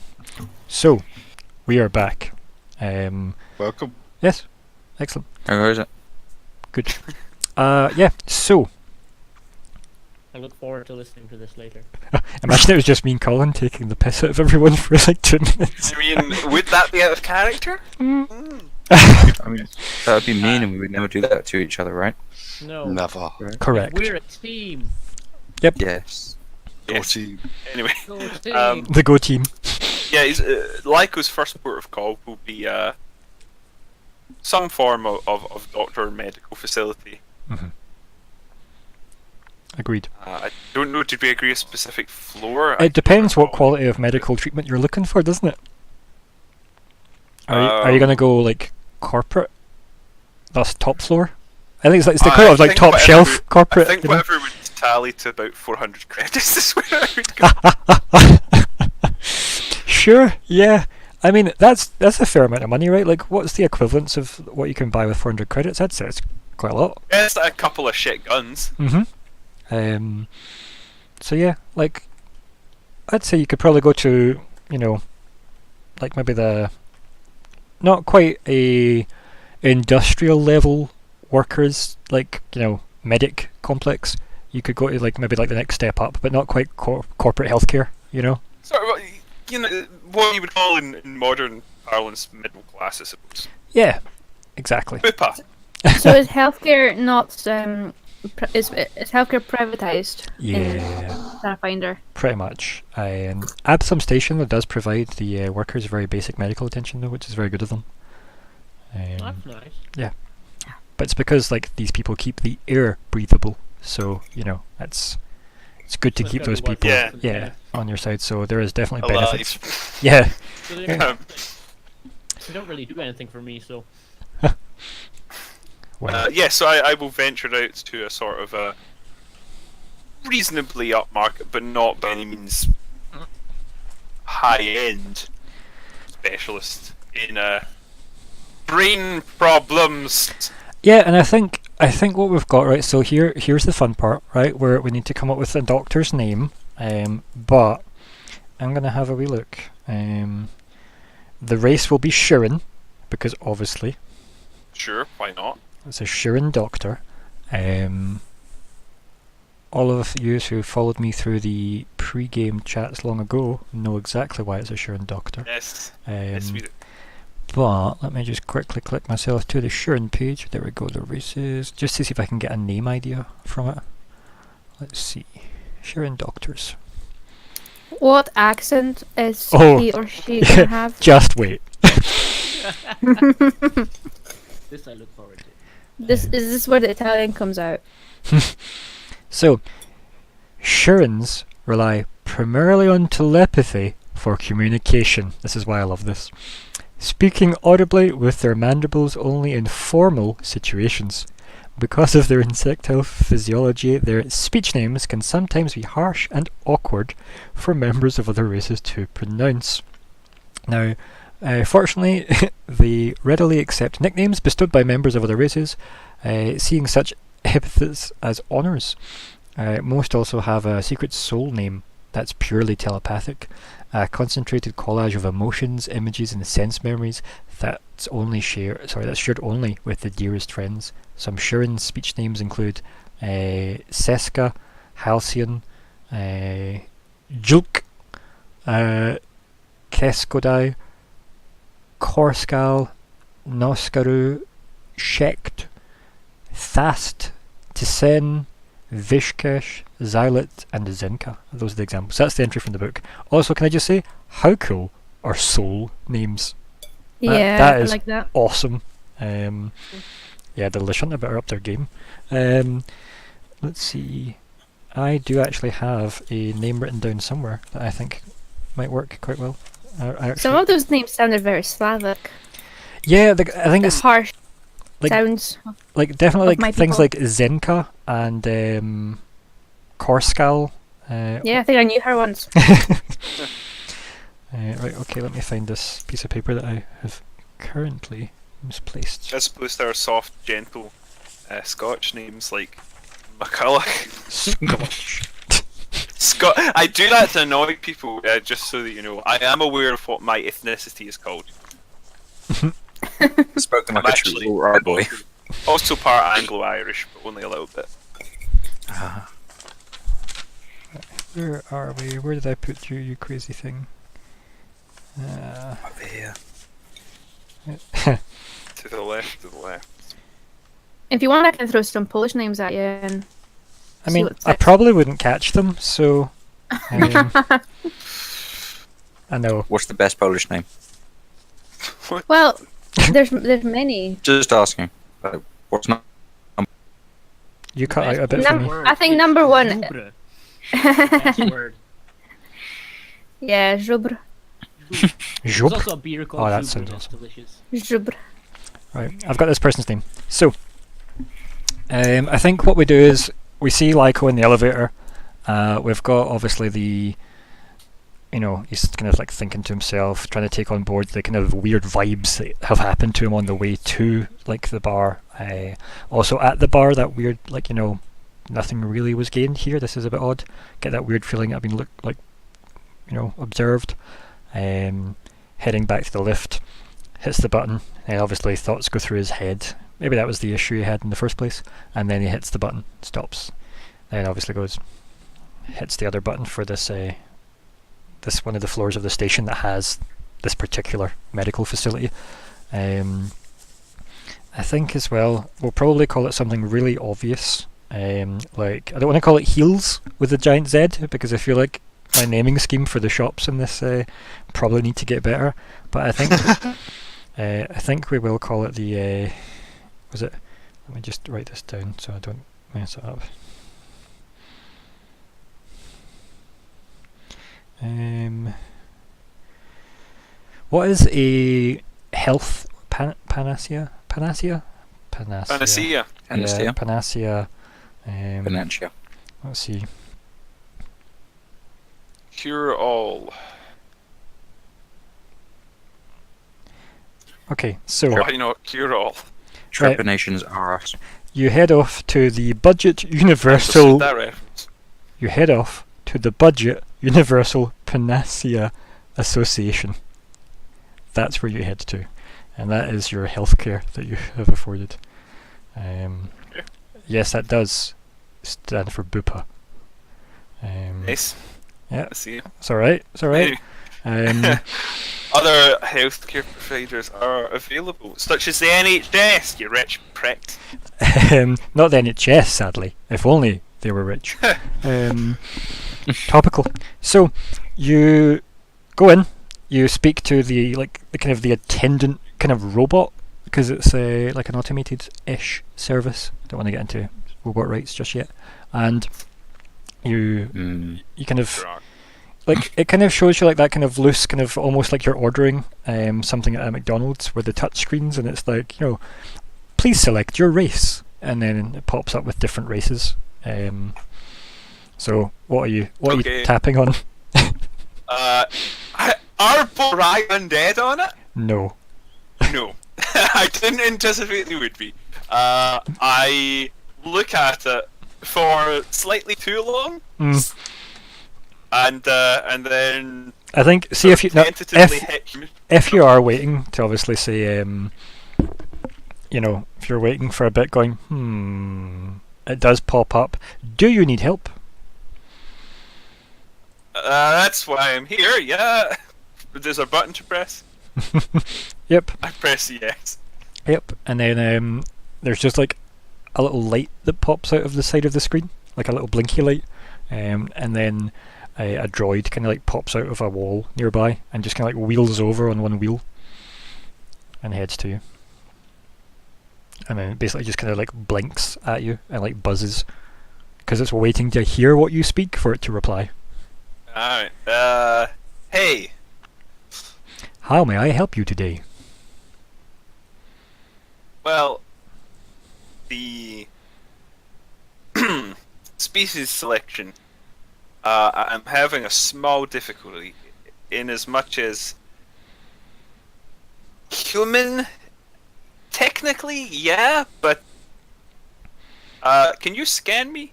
So, we are back. Welcome. Yes. Excellent. How is it? Good. Yeah, so, I look forward to listening to this later. imagine it was just me and Colin taking the piss out of everyone for like 2 minutes. I mean, would that be out of character? I mean, that would be mean, and we would never do that to each other, right? No. Never. Correct. We're a team. Yep. Yes. Go team. Anyway, Go team. The Go team. yeah, Lyko's first port of call will be some form of doctor or medical facility. Agreed. I don't know, did we agree a specific floor? It depends what quality of medical treatment you're looking for, doesn't it? Are you going to go like corporate? That's top floor? I think it's the equivalent of like top shelf corporate. I think you know? whatever would tally to about 400 credits is where I would go. Sure, yeah. I mean, that's a fair amount of money, right? Like, what's the equivalence of what you can buy with 400 credits? I'd say it's quite a lot. Yeah, it's like a couple of shit guns. So yeah, like, I'd say you could probably go to, like maybe not quite a industrial level workers, like, medic complex. You could go to like maybe like the next step up, but not quite corporate healthcare, Sort of, what you would call in modern parlance middle class, I suppose. Yeah, exactly. Bupa. So is healthcare not is healthcare privatized in Yeah, StarFinder? pretty much. Absalom Station does provide the workers very basic medical attention, though, which is very good of them. That's nice. But it's because like these people keep the air breathable, so it's good to So keep it's those gotta people work. yeah on your side. So there is definitely Alive. benefits. Yeah. So they, they don't really do anything for me, so. Well, So I will venture out to a sort of a reasonably upmarket, but not by any means high-end specialist in brain problems. yeah, and I think what we've got right. So here's the fun part, right? Where we need to come up with a doctor's name. But I'm gonna have a wee look. The race will be Shurin, because obviously Sure, why not? it's a Shurin doctor. All of you who followed me through the pre-game chats long ago know exactly why it's a Shurin doctor. Yes. Yes, we do. But let me just quickly click myself to the Shurin page. There we go, the races. Just to see if I can get a name idea from it. Let's see. Shurin doctors. What accent is Oh. he or she gonna have? Just wait. This I look forward to. Is this where the Italian comes out? So, Shurins rely primarily on telepathy for communication. This is why I love this. Speaking audibly with their mandibles only in formal situations. Because of their insectile physiology, their speech names can sometimes be harsh and awkward for members of other races to pronounce. Now, fortunately, they readily accept nicknames bestowed by members of other races, seeing such epithets as honours. Most also have a secret soul name that's purely telepathic, a concentrated collage of emotions, images, and sense memories that's shared only with the dearest friends. Some Shuren's speech names include Seska, Halcyon, Julk, Keskodai, Korskal, Noskaru, Shekt, Thast, Tisen, Vishkesh, Xylet, and Zenka. Those are the examples. That's the entry from the book. Also, can I just say, how cool are soul names? That is I like that. awesome. Yeah, the Lashunta better up their game. Let's see. I do actually have a name written down somewhere that I think might work quite well. Some of those names sounded very Slavic. Yeah, I think it's harsh like- sounds. like definitely of my like things people. like Zenka and Korskal. Yeah, I think I knew her once. Right, okay, let me find this piece of paper that I have currently misplaced. As opposed to our soft, gentle Scotch names like McCulloch. Scotch. I do that to annoy people, just so that you know. I am aware of what my ethnicity is called. Spoken like I'm a true actually right boy. also part Anglo-Irish, but only a little bit. Where are we? Where did I put you, you crazy thing? Over here. To the left, to the left. If you want, I can throw some Polish names at you. And I see mean, what I sticks. probably wouldn't catch them, so... I know. What's the best Polish name? Well, there's many. Just asking. What's not? You cut out a bit for me. I think number one. Żubr. Best word. Yeah, żubr. There's Job? also a beer called Oh, that Żubr sounds that's awesome. delicious. Żubr. Right, I've got this person's name. So, I think what we do is we see Lyko in the elevator. We've got obviously the, you know, he's kind of like thinking to himself, trying to take on board the kind of weird vibes that have happened to him on the way to like the bar. Also at the bar, that weird like, you know, nothing really was gained here. This is a bit odd. Get that weird feeling I've been observed. Heading back to the lift, hits the button, and obviously thoughts go through his head. Maybe that was the issue he had in the first place. And then he hits the button, stops. Then obviously hits the other button for this this one of the floors of the station that has this particular medical facility. I think as well we'll probably call it something really obvious. Like I don't want to call it Heels with a giant Z because I feel like my naming scheme for the shops in this probably need to get better. But I think I think we will call it the let me just write this down so I don't mess it up. What is a health panacea? Panacea? Panacea. Yeah, panacea. Panacea. Let's see. Cure all. Okay, so Why not cure all? Trepanations are us. you head off to the Budget Suit Universal. that reference. You head off to the Budget Universal Panacea Association. That's where you head to, and that is your healthcare that you have afforded. Yes, that does stand for Bupa. Nice. Yeah, I see. it's alright. It's alright. Other healthcare providers are available, such as the NHS, you rich prick. Not the NHS, sadly. If only they were rich. Topical. So you go in, you speak to the kind of the attendant kind of robot because it's like an automated-ish service. Don't want to get into robot rights just yet. And you kind of like it kind of shows you like that kind of loose kind of almost like you're ordering something at a McDonald's with the touch screens and it's like, you know, please select your race and then it pops up with different races. So what are you Okay. tapping on? Are Borai undead on it? No. No. I didn't anticipate they would be. I look at it for slightly too long, and then I think, see if you no, tentatively hit. if you are waiting to obviously say, you know, if you're waiting for a bit going, it does pop up. Do you need help? That's why I'm here. Yeah. There's a button to press. Yep. I press yes. Yep. And then there's just like a little light that pops out of the side of the screen, like a little blinky light, and then a droid kind of like pops out of a wall nearby and just kind of like wheels over on one wheel and heads to you. And then it basically just kind of like blinks at you and like buzzes because it's waiting to hear what you speak for it to reply. Alright. Hey. How may I help you today? Well, the species selection. I'm having a small difficulty in as much as human. Technically, yeah, but can you scan me?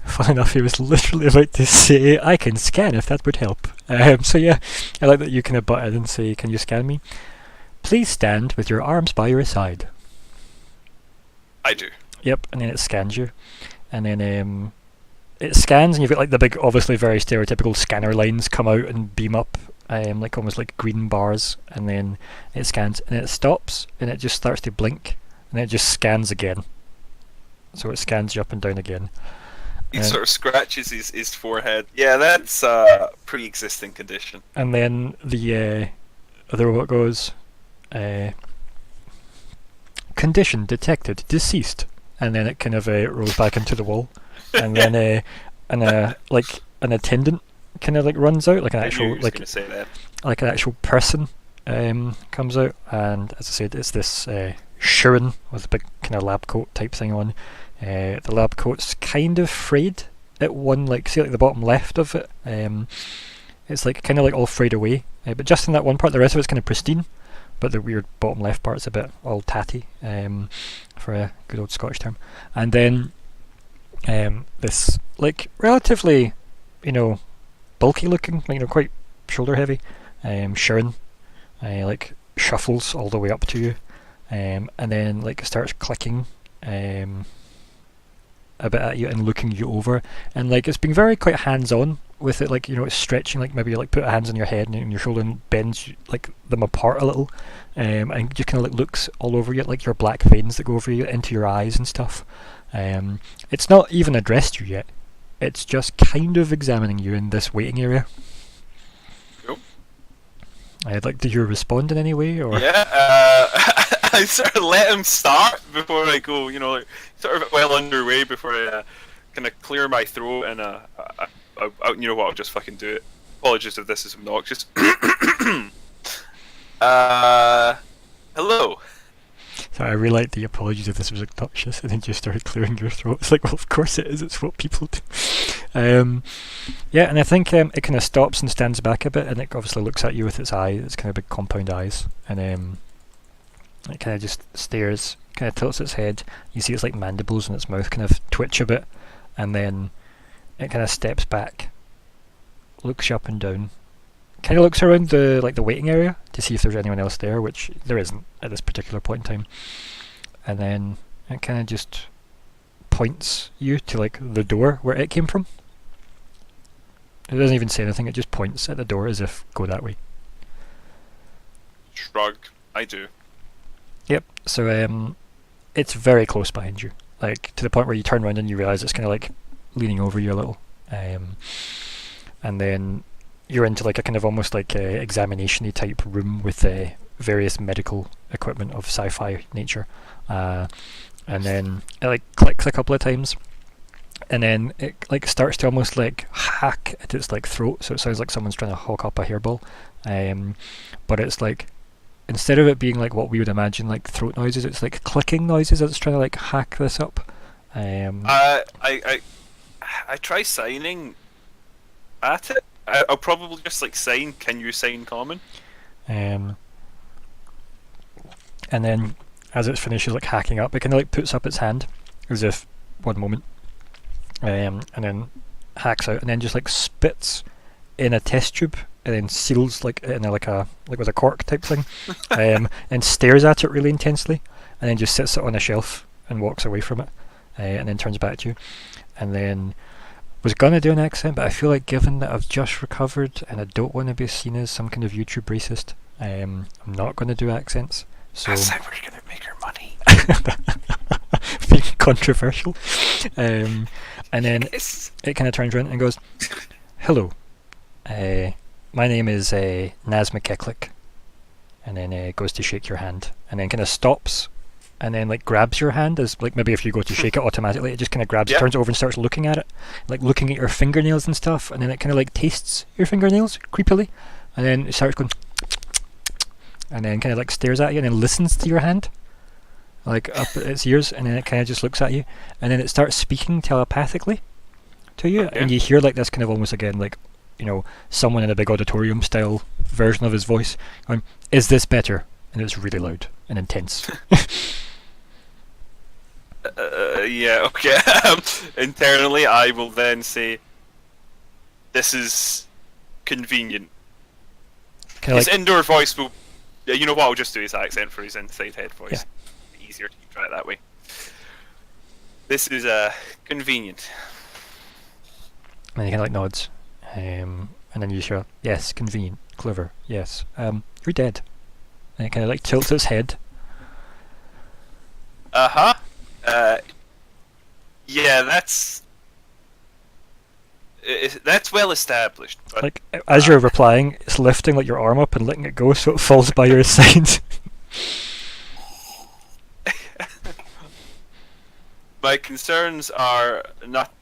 Fun enough, he was literally about to say, I can scan if that would help. So yeah, I like that you kind of butt in and say, can you scan me? Please stand with your arms by your side. I do. Yep, and then it scans you. And then it scans and you've got like the big, obviously very stereotypical scanner lines come out and beam up, like almost like green bars. And then it scans and it stops and it just starts to blink and it just scans again. So it scans you up and down again. He sort of scratches his forehead. Yeah, that's a pre-existing condition. And then the robot goes, condition detected, deceased. And then it kind of rolls back into the wall. And then like an attendant kind of like runs out, like an actual like an actual person comes out. And as I said, it's this Shuren with a big kind of lab coat type thing on. The lab coat's kind of frayed at one, like, see like the bottom left of it, it's like kind of like all frayed away, but just in that one part. The rest of it's kind of pristine, but the weird bottom left part's a bit all tatty, for a good old Scottish term. And then this like relatively, you know, bulky looking, like, you know, quite shoulder heavy, Shuren like shuffles all the way up to you, and then like starts clicking a bit at you and looking you over, and like it's been very quite hands-on with it, like, you know, it's stretching, like maybe you like put hands on your head and your shoulder and bends like them apart a little, and just kind of like looks all over you, like your black veins that go over you into your eyes and stuff. It's not even addressed you yet, it's just kind of examining you in this waiting area. Cool. Like, do you respond in any way, or? Yeah, I sort of let him start before I go, you know, like, sort of well underway before I kind of clear my throat and you know what, I'll just fucking do it. Apologies if this is obnoxious. Hello. So I really liked the apologies if this was obnoxious, and then you started clearing your throat. It's like, well, of course it is, it's what people do. Yeah, and I think it kind of stops and stands back a bit, and it obviously looks at you with its eye, its kind of big compound eyes, and it kind of just stares, kind of tilts its head. You see its like mandibles and its mouth kind of twitch a bit, and then it kind of steps back, looks you up and down, kind of looks around the waiting area to see if there's anyone else there, which there isn't at this particular point in time. And then it kind of just points you to like the door where it came from. It doesn't even say anything, it just points at the door as if go that way. Shrug. I do. Yep. So it's very close behind you, like to the point where you turn around and you realise it's kind of like leaning over you a little, and then you're into like a kind of almost like a examination-y type room with various medical equipment of sci-fi nature, and then it like clicks a couple of times, and then it like starts to almost like hack at its like throat, so it sounds like someone's trying to hawk up a hairball, but it's like instead of it being like what we would imagine like throat noises, it's like clicking noises as it's trying to like hack this up. I try signing at it. I'll probably just like sign. Can you sign common? And then as it finishes like hacking up, it kind of like puts up its hand as if one moment, and then hacks out and then just like spits in a test tube and then seals like in like with a cork type thing, and stares at it really intensely, and then just sits it on a shelf and walks away from it, and then turns back to you, and then was gonna do an accent, but I feel like given that I've just recovered and I don't want to be seen as some kind of YouTube racist, I'm not gonna do accents. So That's how we're gonna make our money. being controversial, and then Yes. it kind of turns around and goes, "Hello, my name is Naz McKecklick," and then goes to shake your hand, and then kind of stops, and then like grabs your hand as like maybe if you go to shake it automatically, it just kind of grabs, Yeah. turns it over and starts looking at it, like looking at your fingernails and stuff, and then it kind of like tastes your fingernails creepily, and then it starts going, and then kind of like stares at you, and then listens to your hand, like up at its ears, and then it kind of just looks at you, and then it starts speaking telepathically to you, Okay. and you hear like this kind of almost again like, you know, someone in a big auditorium style version of his voice going, "Is this better?" And it's really loud and intense. Yeah, okay. Internally, I will then say, "This is convenient." Kind of His like, indoor voice will. Yeah, you know what? I'll just do his accent for his inside head voice. Easier to try it that way. This is convenient. and he kind of like nods, and then you hear, "Yes, convenient, clever, yes. You're dead." And it kind of like tilts its head. Uh-huh. Yeah, that's well established. But Like as you're replying, it's lifting like your arm up and letting it go, so it falls by your side. my concerns are not,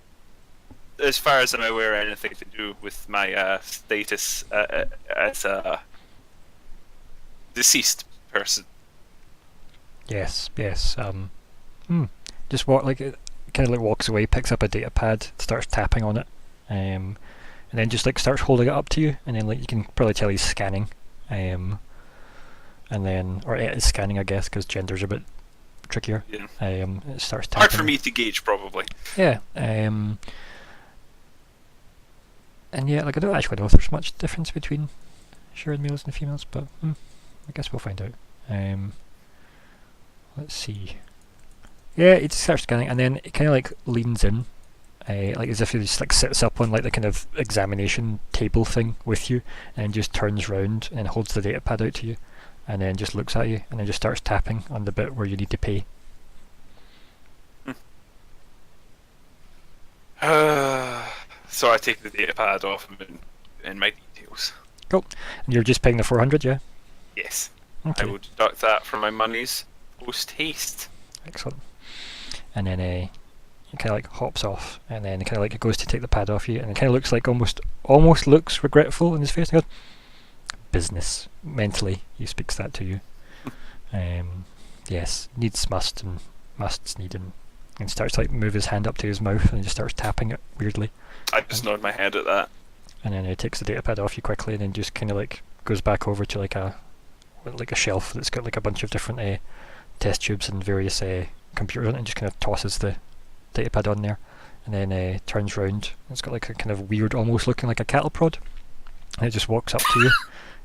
as far as I'm aware, anything to do with my status as a deceased person. Yes. Just walk like it kind of like walks away, picks up a data pad, starts tapping on it, and then just like starts holding it up to you, and then like you can probably tell he's scanning, and then or it is scanning, I guess, because gender's a bit trickier. Yeah. It starts tapping. Hard for me to gauge, probably. Yeah. And yeah, like I don't actually know if there's much difference between shared males and females, but I guess we'll find out. Let's see. Yeah, it just starts scanning, and then it kind of like leans in, like as if it just like sits up on like the kind of examination table thing with you, and just turns round and holds the data pad out to you, and then just looks at you, and then just starts tapping on the bit where you need to pay. So I take the data pad off him and my details. Cool. And you're just paying the 400, yeah? Yes. Okay. I will deduct that from my monies post haste. Excellent. And then it kind of like hops off, and then kind of like it goes to take the pad off you, and it kind of looks like almost looks regretful in his face. And goes, "Business." Mentally, he speaks that to you. Yes, needs must and musts need, and starts to like move his hand up to his mouth and just starts tapping it weirdly. I just nod my head at that. And then he takes the data pad off you quickly, and then just kind of like goes back over to like a shelf that's got like a bunch of different test tubes and various computers on it, and just kind of tosses the data pad on there, and then turns round. It's got like a kind of weird, almost looking like a cattle prod, and it just walks up to you,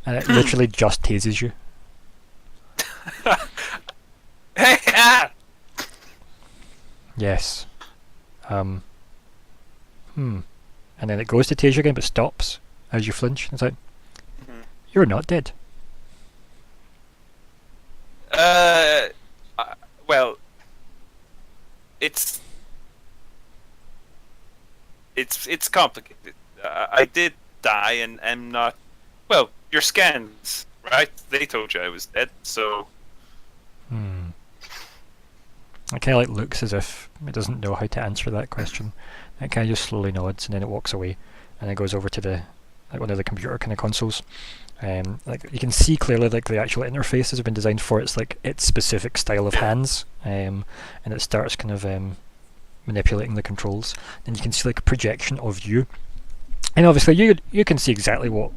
and it literally just tases you. Hey! Ah! Yes. And then it goes to tase you again, but stops as you flinch. It's like, "You're not dead." Well, it's complicated. I did die, and I'm not. Well, your scans, right? They told you I was dead, so. It kind of like looks as if it doesn't know how to answer that question. It kind of just slowly nods, and then it walks away, and then goes over to the like one of the computer kind of consoles, Like you can see clearly, like the actual interface has been designed for its specific style of hands, and it starts kind of manipulating the controls. Then you can see like a projection of you, and obviously you can see exactly what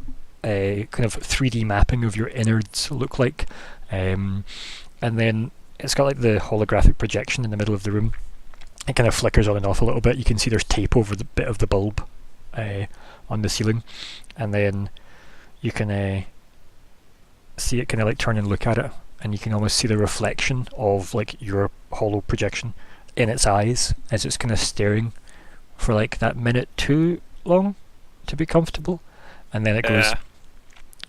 a kind of 3D mapping of your innards look like, and then it's got like the holographic projection in the middle of the room. It kind of flickers on and off a little bit. You can see there's tape over the bit of the bulb on the ceiling, and then you can see it kind of like turn and look at it, and you can almost see the reflection of like your holo projection in its eyes as it's kind of staring for like that minute too long to be comfortable, and then it goes,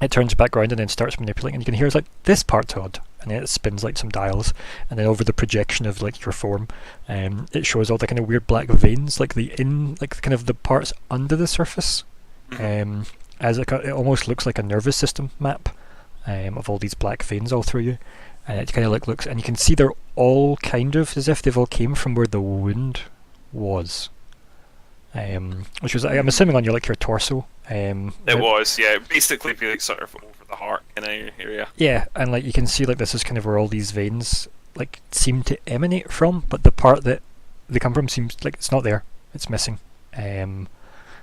it turns back around and then starts manipulating, and you can hear it's like, this part's odd, and then it spins like some dials, and then over the projection of like your form, it shows all the kind of weird black veins, like kind of the parts under the surface, as it almost looks like a nervous system map of all these black veins all through you, and it kind of like looks, and you can see they're all kind of as if they've all came from where the wound was, which was, I'm assuming, on your torso. It was, yeah, basically be like sort of over the heart kind of area. Yeah, and like you can see like this is kind of where all these veins like seem to emanate from, but the part that they come from seems like it's not there, it's missing.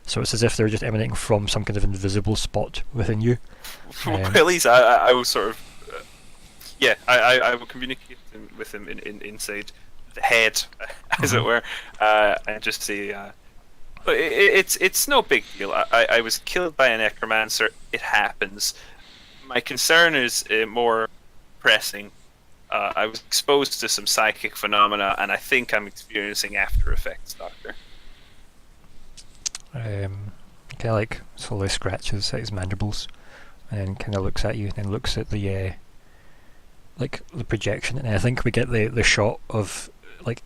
So it's as if they're just emanating from some kind of invisible spot within you. Well, at least I was sort of, I will communicate with him inside the head, as it were, and just say, it's no big deal. I was killed by a necromancer. It happens. My concern is more pressing. I was exposed to some psychic phenomena, and I think I'm experiencing after effects, Doctor. Kind of like slowly scratches at his mandibles, and then kind of looks at you, and then looks at the like the projection, and I think we get the shot of like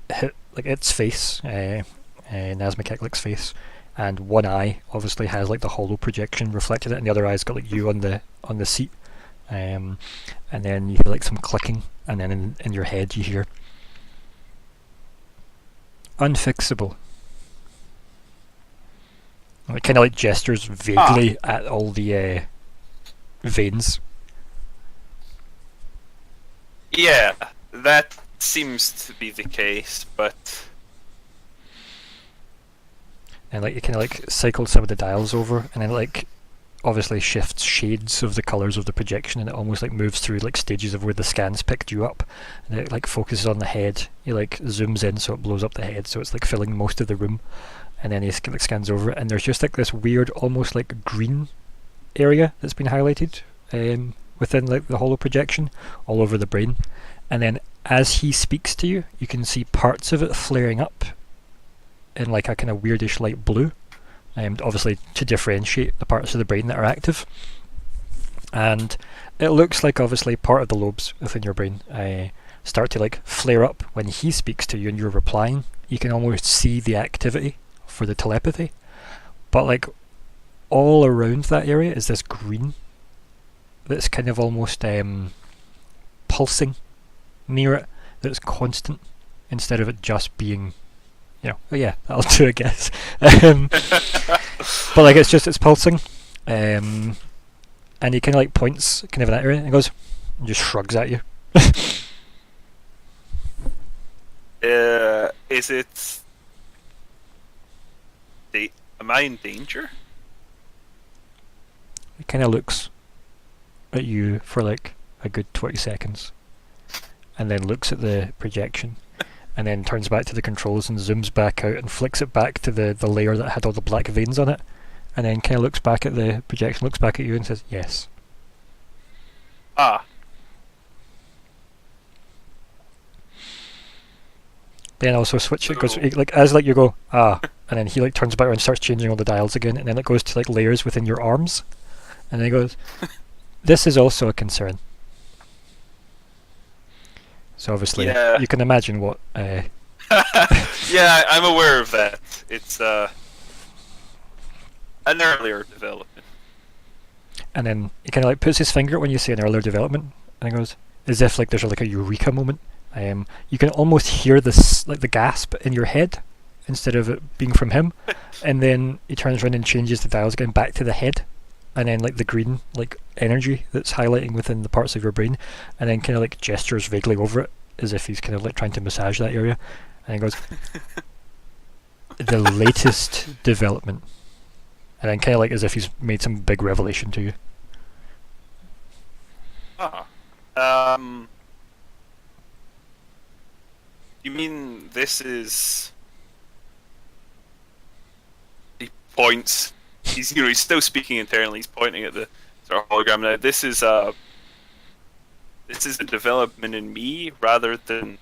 its face, Nazmekeklik's face, and one eye obviously has like the holo projection reflected it, and the other eye's got like you on the seat, and then you hear like some clicking, and then in your head you hear unfixable. And it kind of like gestures vaguely at all the veins. Yeah, that seems to be the case, but... And like you kind of like cycle some of the dials over, and then like obviously shifts shades of the colours of the projection, and it almost like moves through like stages of where the scans picked you up, and it like focuses on the head. He like zooms in so it blows up the head, so it's like filling most of the room, and then he like scans over it, and there's just like this weird almost like green area that's been highlighted within like the holo projection all over the brain, and then as he speaks to you, you can see parts of it flaring up in like a kind of weirdish light blue, obviously to differentiate the parts of the brain that are active, and it looks like obviously part of the lobes within your brain start to like flare up when he speaks to you and you're replying. You can almost see the activity for the telepathy, but like all around that area is this green that's kind of almost pulsing near it, that's constant, instead of it just being, oh yeah, that'll do, I guess. But like it's pulsing, and he kind of like points kind of in that area and goes and just shrugs at you. Is it? Am I in danger? He kind of looks at you for like a good 20 seconds, and then looks at the projection, and then turns back to the controls and zooms back out and flicks it back to the layer that had all the black veins on it, and then kind of looks back at the projection, looks back at you and says, yes. Then also switch it, goes like as like you go, and then he like turns back around and starts changing all the dials again, and then it goes to like layers within your arms, and then he goes, this is also a concern. So obviously you can imagine what yeah, I'm aware of that. It's an earlier development. And then he kind of like puts his finger when you say an earlier development, and he goes, as if like there's like a eureka moment. You can almost hear this like the gasp in your head instead of it being from him, and then he turns around and changes the dials again back to the head, and then like the green like energy that's highlighting within the parts of your brain, and then kind of like gestures vaguely over it as if he's kind of like trying to massage that area, and he goes, "The latest development," and then kind of like as if he's made some big revelation to you. You mean this is? He points. He's still speaking internally. He's pointing at the sort of hologram now. This is a development in me rather than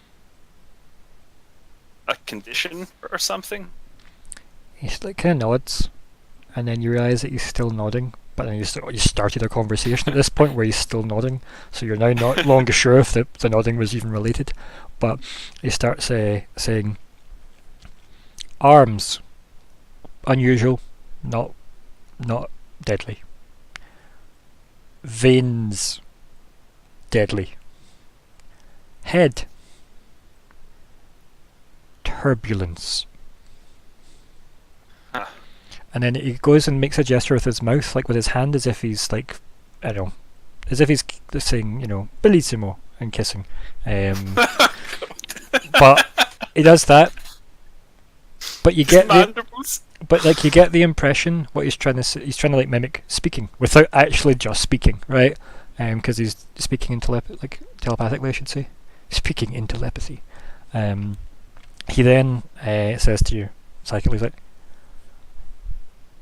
a condition or something. He like kind of nods, and then you realise that he's still nodding. But then you started a conversation at this point where he's still nodding, so you're now not longer sure if the nodding was even related. But he starts saying, "Arms, unusual, not deadly. Veins, deadly. Head, turbulence." And then he goes and makes a gesture with his mouth, like with his hand, as if he's like, I don't know, as if he's saying, bellissimo, and kissing. But he does that. But you get you get the impression what he's trying to say, he's trying to like mimic speaking without actually just speaking, right? Because he's speaking in telepathically, I should say, speaking in telepathy. He then says to you psychically, like,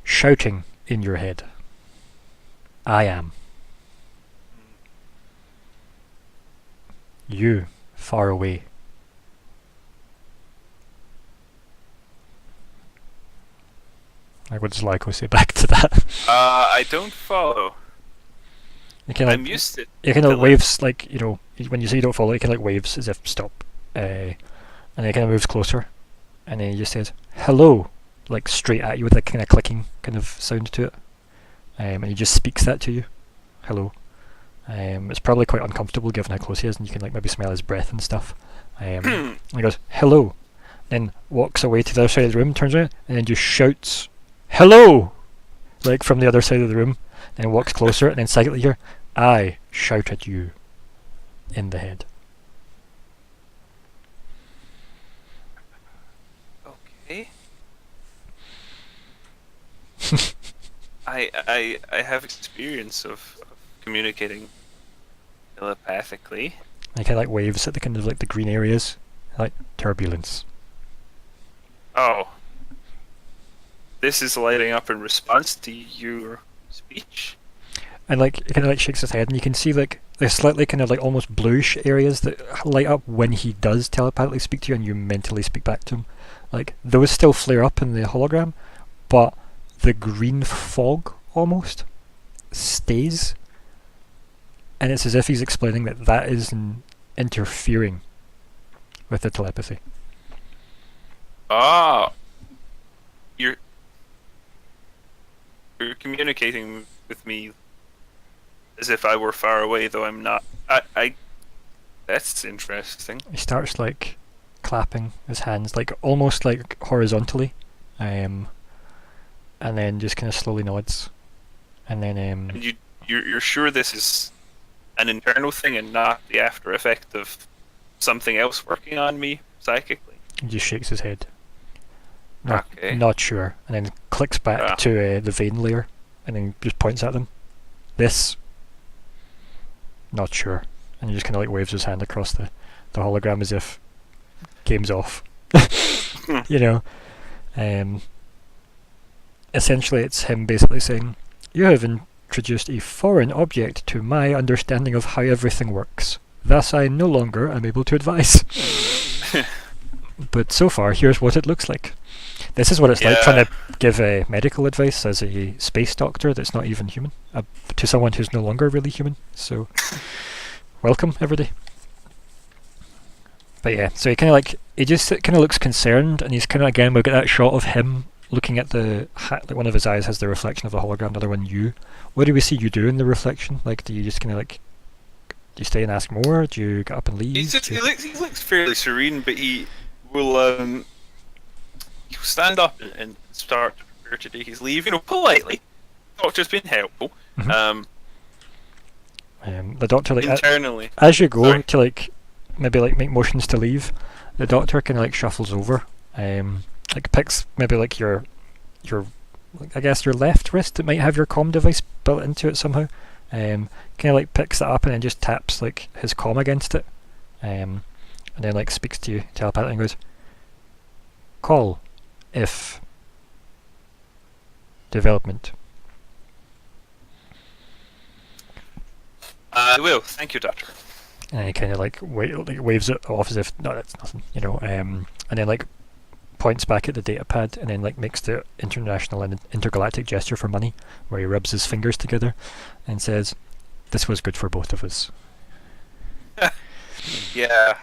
shouting in your head, "I am." You, far away. Like, what does Lyko say back to that? I don't follow. I'm used to it. He kind of waves, like, when you say you don't follow, he kind of like waves as if stop. And then he kind of moves closer. And then he just says, "Hello," like straight at you with a kind of clicking kind of sound to it. And he just speaks that to you. "Hello." It's probably quite uncomfortable given how close he is, and you can like maybe smell his breath and stuff. And he goes, "Hello," then walks away to the other side of the room, turns around, and then just shouts, "Hello!" like from the other side of the room, and walks closer, and then silently hear, "I shout at you in the head." Okay. I have experience of communicating telepathically. And he kind of like waves at the kind of like the green areas, like turbulence. Oh. This is lighting up in response to your speech. And like it kind of like shakes his head, and you can see like there's slightly kind of like almost bluish areas that light up when he does telepathically speak to you, and you mentally speak back to him. Like those still flare up in the hologram, but the green fog almost stays, and it's as if he's explaining that is interfering with the telepathy. Ah, you're communicating with me as if I were far away, though I'm not. That's interesting. He starts like clapping his hands, like almost like horizontally, and then just kind of slowly nods, and then And you're sure this is an internal thing and not the after effect of something else working on me psychically? he just shakes his head. Okay. Not sure, and then clicks back to the vein layer, and then just points at them. "This, not sure," and he just kind of like waves his hand across the hologram as if game's off. Essentially, it's him basically saying, "You have introduced a foreign object to my understanding of how everything works. Thus, I no longer am able to advise. But so far, here's what it looks like." This is what it's like trying to give medical advice as a space doctor that's not even human, to someone who's no longer really human. So, welcome, everybody. But yeah, so he kind of like, he just kind of looks concerned, and he's kind of, again, we'll get that shot of him looking at like one of his eyes has the reflection of the hologram, the other one you. What do we see you do in the reflection? Like, do you just kind of like, do you stay and ask more? Do you get up and leave? He looks fairly serene, but he will he'll stand up and start to prepare to take his leave, politely. Doctor's been helpful. Mm-hmm. The doctor Internally. as you go Sorry. to maybe make motions to leave, the doctor kind of shuffles over, picks maybe your I guess your left wrist. It might have your comm device built into it somehow. Kind of picks it up and then just taps his comm against it, and then speaks to you telepathically and goes, "Call, if development." I will. Thank you, Doctor. And he kind of waves it off as if no, that's nothing, and then points back at the data pad and then makes the international and intergalactic gesture for money, where he rubs his fingers together and says, "This was good for both of us." Yeah.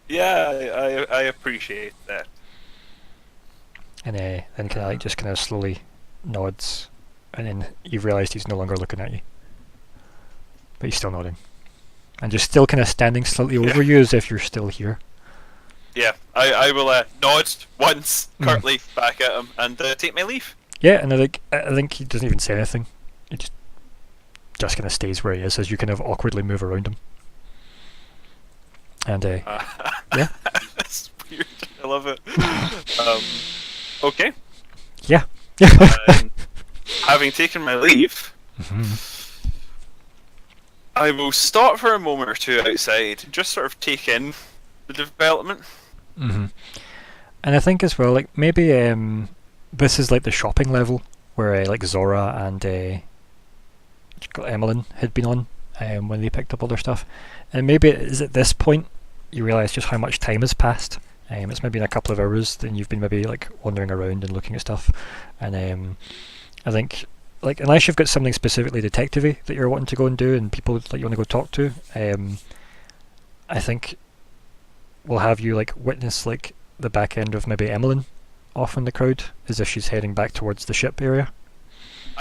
Yeah, I appreciate that. And then kind of slowly nods, and then you've realised he's no longer looking at you, but he's still nodding, and just still kind of standing slightly over you as if you're still here. Yeah, I will nod once curtly back at him and take my leave. Yeah, and I think he doesn't even say anything. He just kind of stays where he is as you kind of awkwardly move around him. And yeah, That's weird. I love it. Okay. yeah. Having taken my leave, I will stop for a moment or two outside, just sort of take in the development. And I think as well, maybe this is the shopping level where Zora and Emmelyn had been on when they picked up all their stuff, and maybe it is at this point you realise just how much time has passed. It's maybe in a couple of hours, then you've been maybe wandering around and looking at stuff, and I think unless you've got something specifically detective-y that you're wanting to go and do and people that you want to go talk to, I think we'll have you witness the back end of maybe Emmelyn off in the crowd as if she's heading back towards the ship area.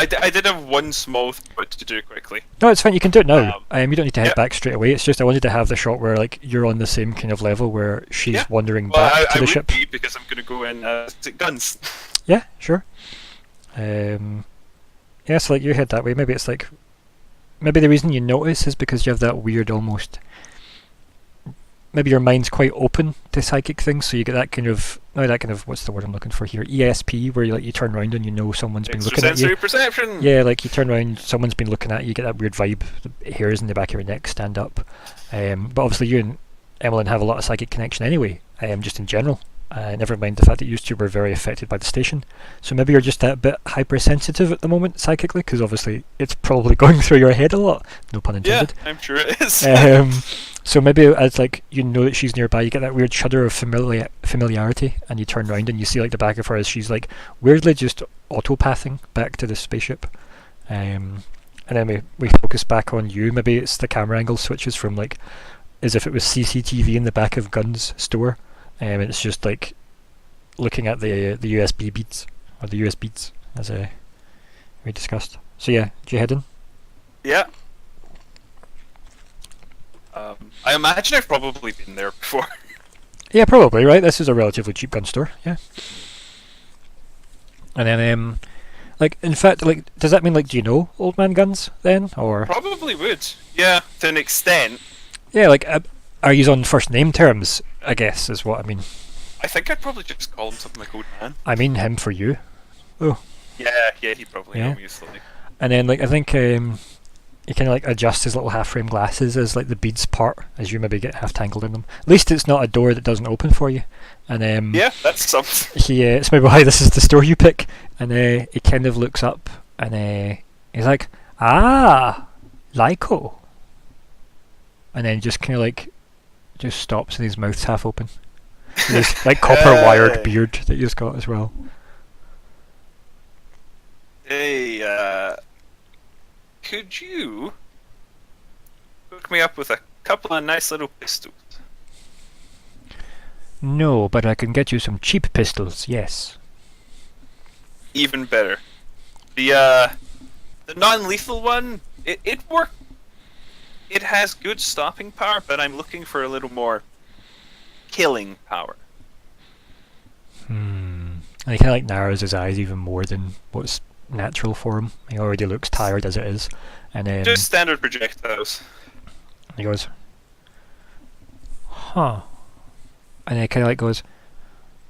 I did have one small thing to do quickly. No, it's fine. You can do it now. You don't need to head yeah. back straight away. It's just I wanted to have the shot where you're on the same kind of level where she's wandering Well, back to I the would ship. be because I'm going to go in stick guns. Yeah, sure. Yeah, so you head that way. Maybe it's maybe the reason you notice is because you have that weird almost. Maybe your mind's quite open to psychic things, so you get that kind of what's the word I'm looking for here? ESP, where you turn around and you know someone's been looking at you. Extrasensory perception. Yeah, you turn around, someone's been looking at you. You get that weird vibe. The hairs in the back of your neck stand up. But obviously, you and Emmelyn have a lot of psychic connection anyway. Just in general. Never mind the fact that you two were very affected by the station. So maybe you're just a bit hypersensitive at the moment psychically, because obviously it's probably going through your head a lot. No pun intended. Yeah, I'm sure it is. So maybe as you know that she's nearby, you get that weird shudder of familiarity, and you turn around and you see the back of her as she's weirdly just autopathing back to the spaceship. And then we focus back on you. Maybe it's the camera angle switches from as if it was CCTV in the back of Gunn's store. And it's just looking at the USB beads, or the US beads, as we discussed. So yeah, do you head in? Yeah. I imagine I've probably been there before. Yeah, probably, right? This is a relatively cheap gun store, yeah. And then, in fact, does that mean, do you know Old Man Guns, then, or...? Probably would. Yeah, to an extent. Yeah, are you on first name terms, I guess, is what I mean. I think I'd probably just call him something like Old Man. I mean him for you. Oh. Yeah, he'd probably know me usually. And then, I think, you kind of adjust his little half-frame glasses as the beads part as you maybe get half tangled in them. At least it's not a door that doesn't open for you. And yeah, that's something. It's maybe why this is the store you pick. And he kind of looks up and he's like, "Ah, Lyko." And then just kind of just stops and his mouth's half open. This copper wired beard that he's got as well. Hey, could you hook me up with a couple of nice little pistols? No, but I can get you some cheap pistols, yes. Even better. The non-lethal one, it works. It has good stopping power, but I'm looking for a little more killing power. And he kind of narrows his eyes even more than what's natural for him. He already looks tired as it is. And then Just standard projectiles. he goes, huh. And then he kind of like goes,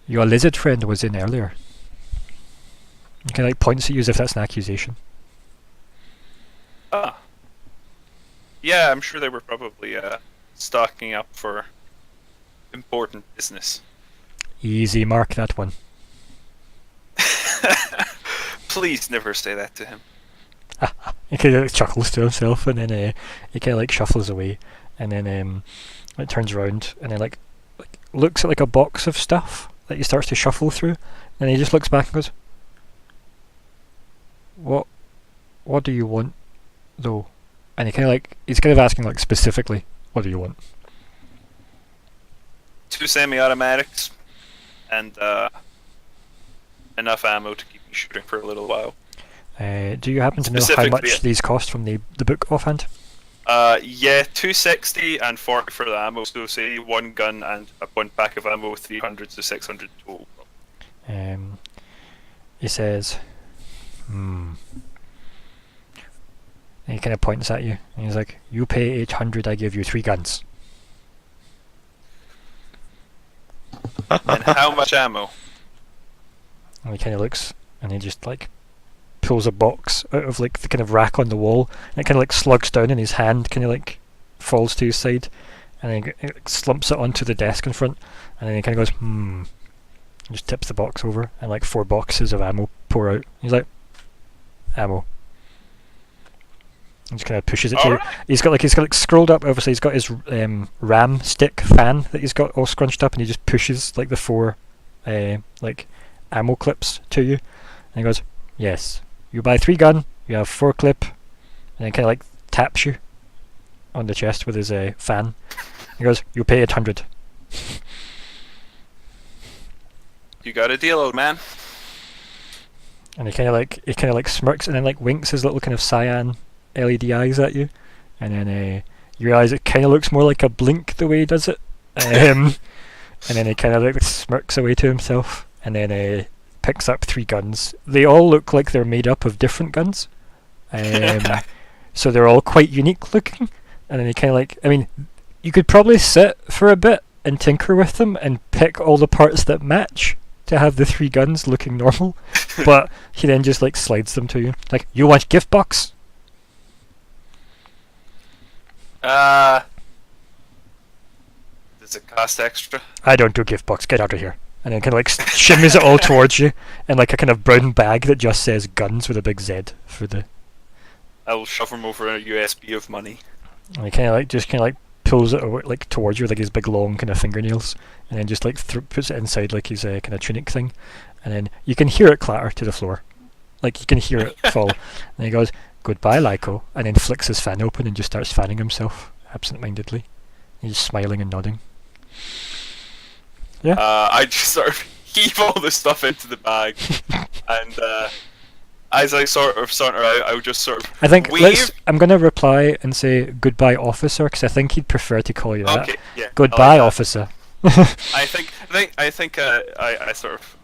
your lizard friend was in earlier. He kind of like points at you as if that's an accusation. Ah. Yeah, I'm sure they were probably stocking up for important business. Easy, mark that one. Please never say that to him. He kind of like chuckles to himself, and then he kind of like shuffles away, and then it turns around, and then like looks at like a box of stuff that he starts to shuffle through, and he just looks back and goes, What do you want, though? And he's kind of asking like specifically, what do you want? 2 semi-automatics and enough ammo to keep me shooting for a little while. Do you happen to know how Specifically, much these cost from the book offhand? Yeah, 260 and 40 for the ammo. So say 1 gun and 1 pack of ammo, 300 to 600 total. He says, And he kind of points at you, and he's like, you pay 800, I give you 3 guns. And how much ammo? And he kind of looks, and he just like pulls a box out of like the kind of rack on the wall, and it kind of like slugs down in his hand, kind of like falls to his side, and then he slumps it onto the desk in front, and then he kind of goes, and just tips the box over, and like 4 boxes of ammo pour out. He's like, ammo. He just kind of pushes it to you. He's got like scrolled up. Obviously, he's got his ram stick fan that he's got all scrunched up, and he just pushes like the 4 like ammo clips to you, and he goes, "Yes, you buy 3 gun, you have 4 clip," and then kind of like taps you on the chest with his fan. He goes, "You pay 800." You got a deal, old man. And he kind of like smirks, and then like winks his little kind of cyan LED eyes at you, and then you realise it kind of looks more like a blink the way he does it, and then he kind of like smirks away to himself, and then picks up 3 guns. They all look like they're made up of different guns, so they're all quite unique looking. And then he kind of like, I mean, you could probably sit for a bit and tinker with them and pick all the parts that match to have the 3 guns looking normal, but he then just like slides them to you, like, you want gift box? Does it cost extra? I don't do gift box, get out of here. And then kind of like shimmies it all towards you in like a kind of brown bag that just says guns with a big Z for the. I'll shove him over a USB of money. And he kind of like pulls it like towards you with like his big long kind of fingernails, and then just like puts it inside like his kind of tunic thing, and then you can hear it clatter to the floor, like you can hear it fall. And he goes, "Goodbye, Lyko," and then flicks his fan open and just starts fanning himself absent-mindedly. He's smiling and nodding. Yeah. I just sort of heave all the stuff into the bag, and as I sort of saunter out, I would just sort of I think wave. I'm gonna reply and say goodbye, officer, because I think he'd prefer to call you that. Okay, yeah. Goodbye, I like officer. I think I sort of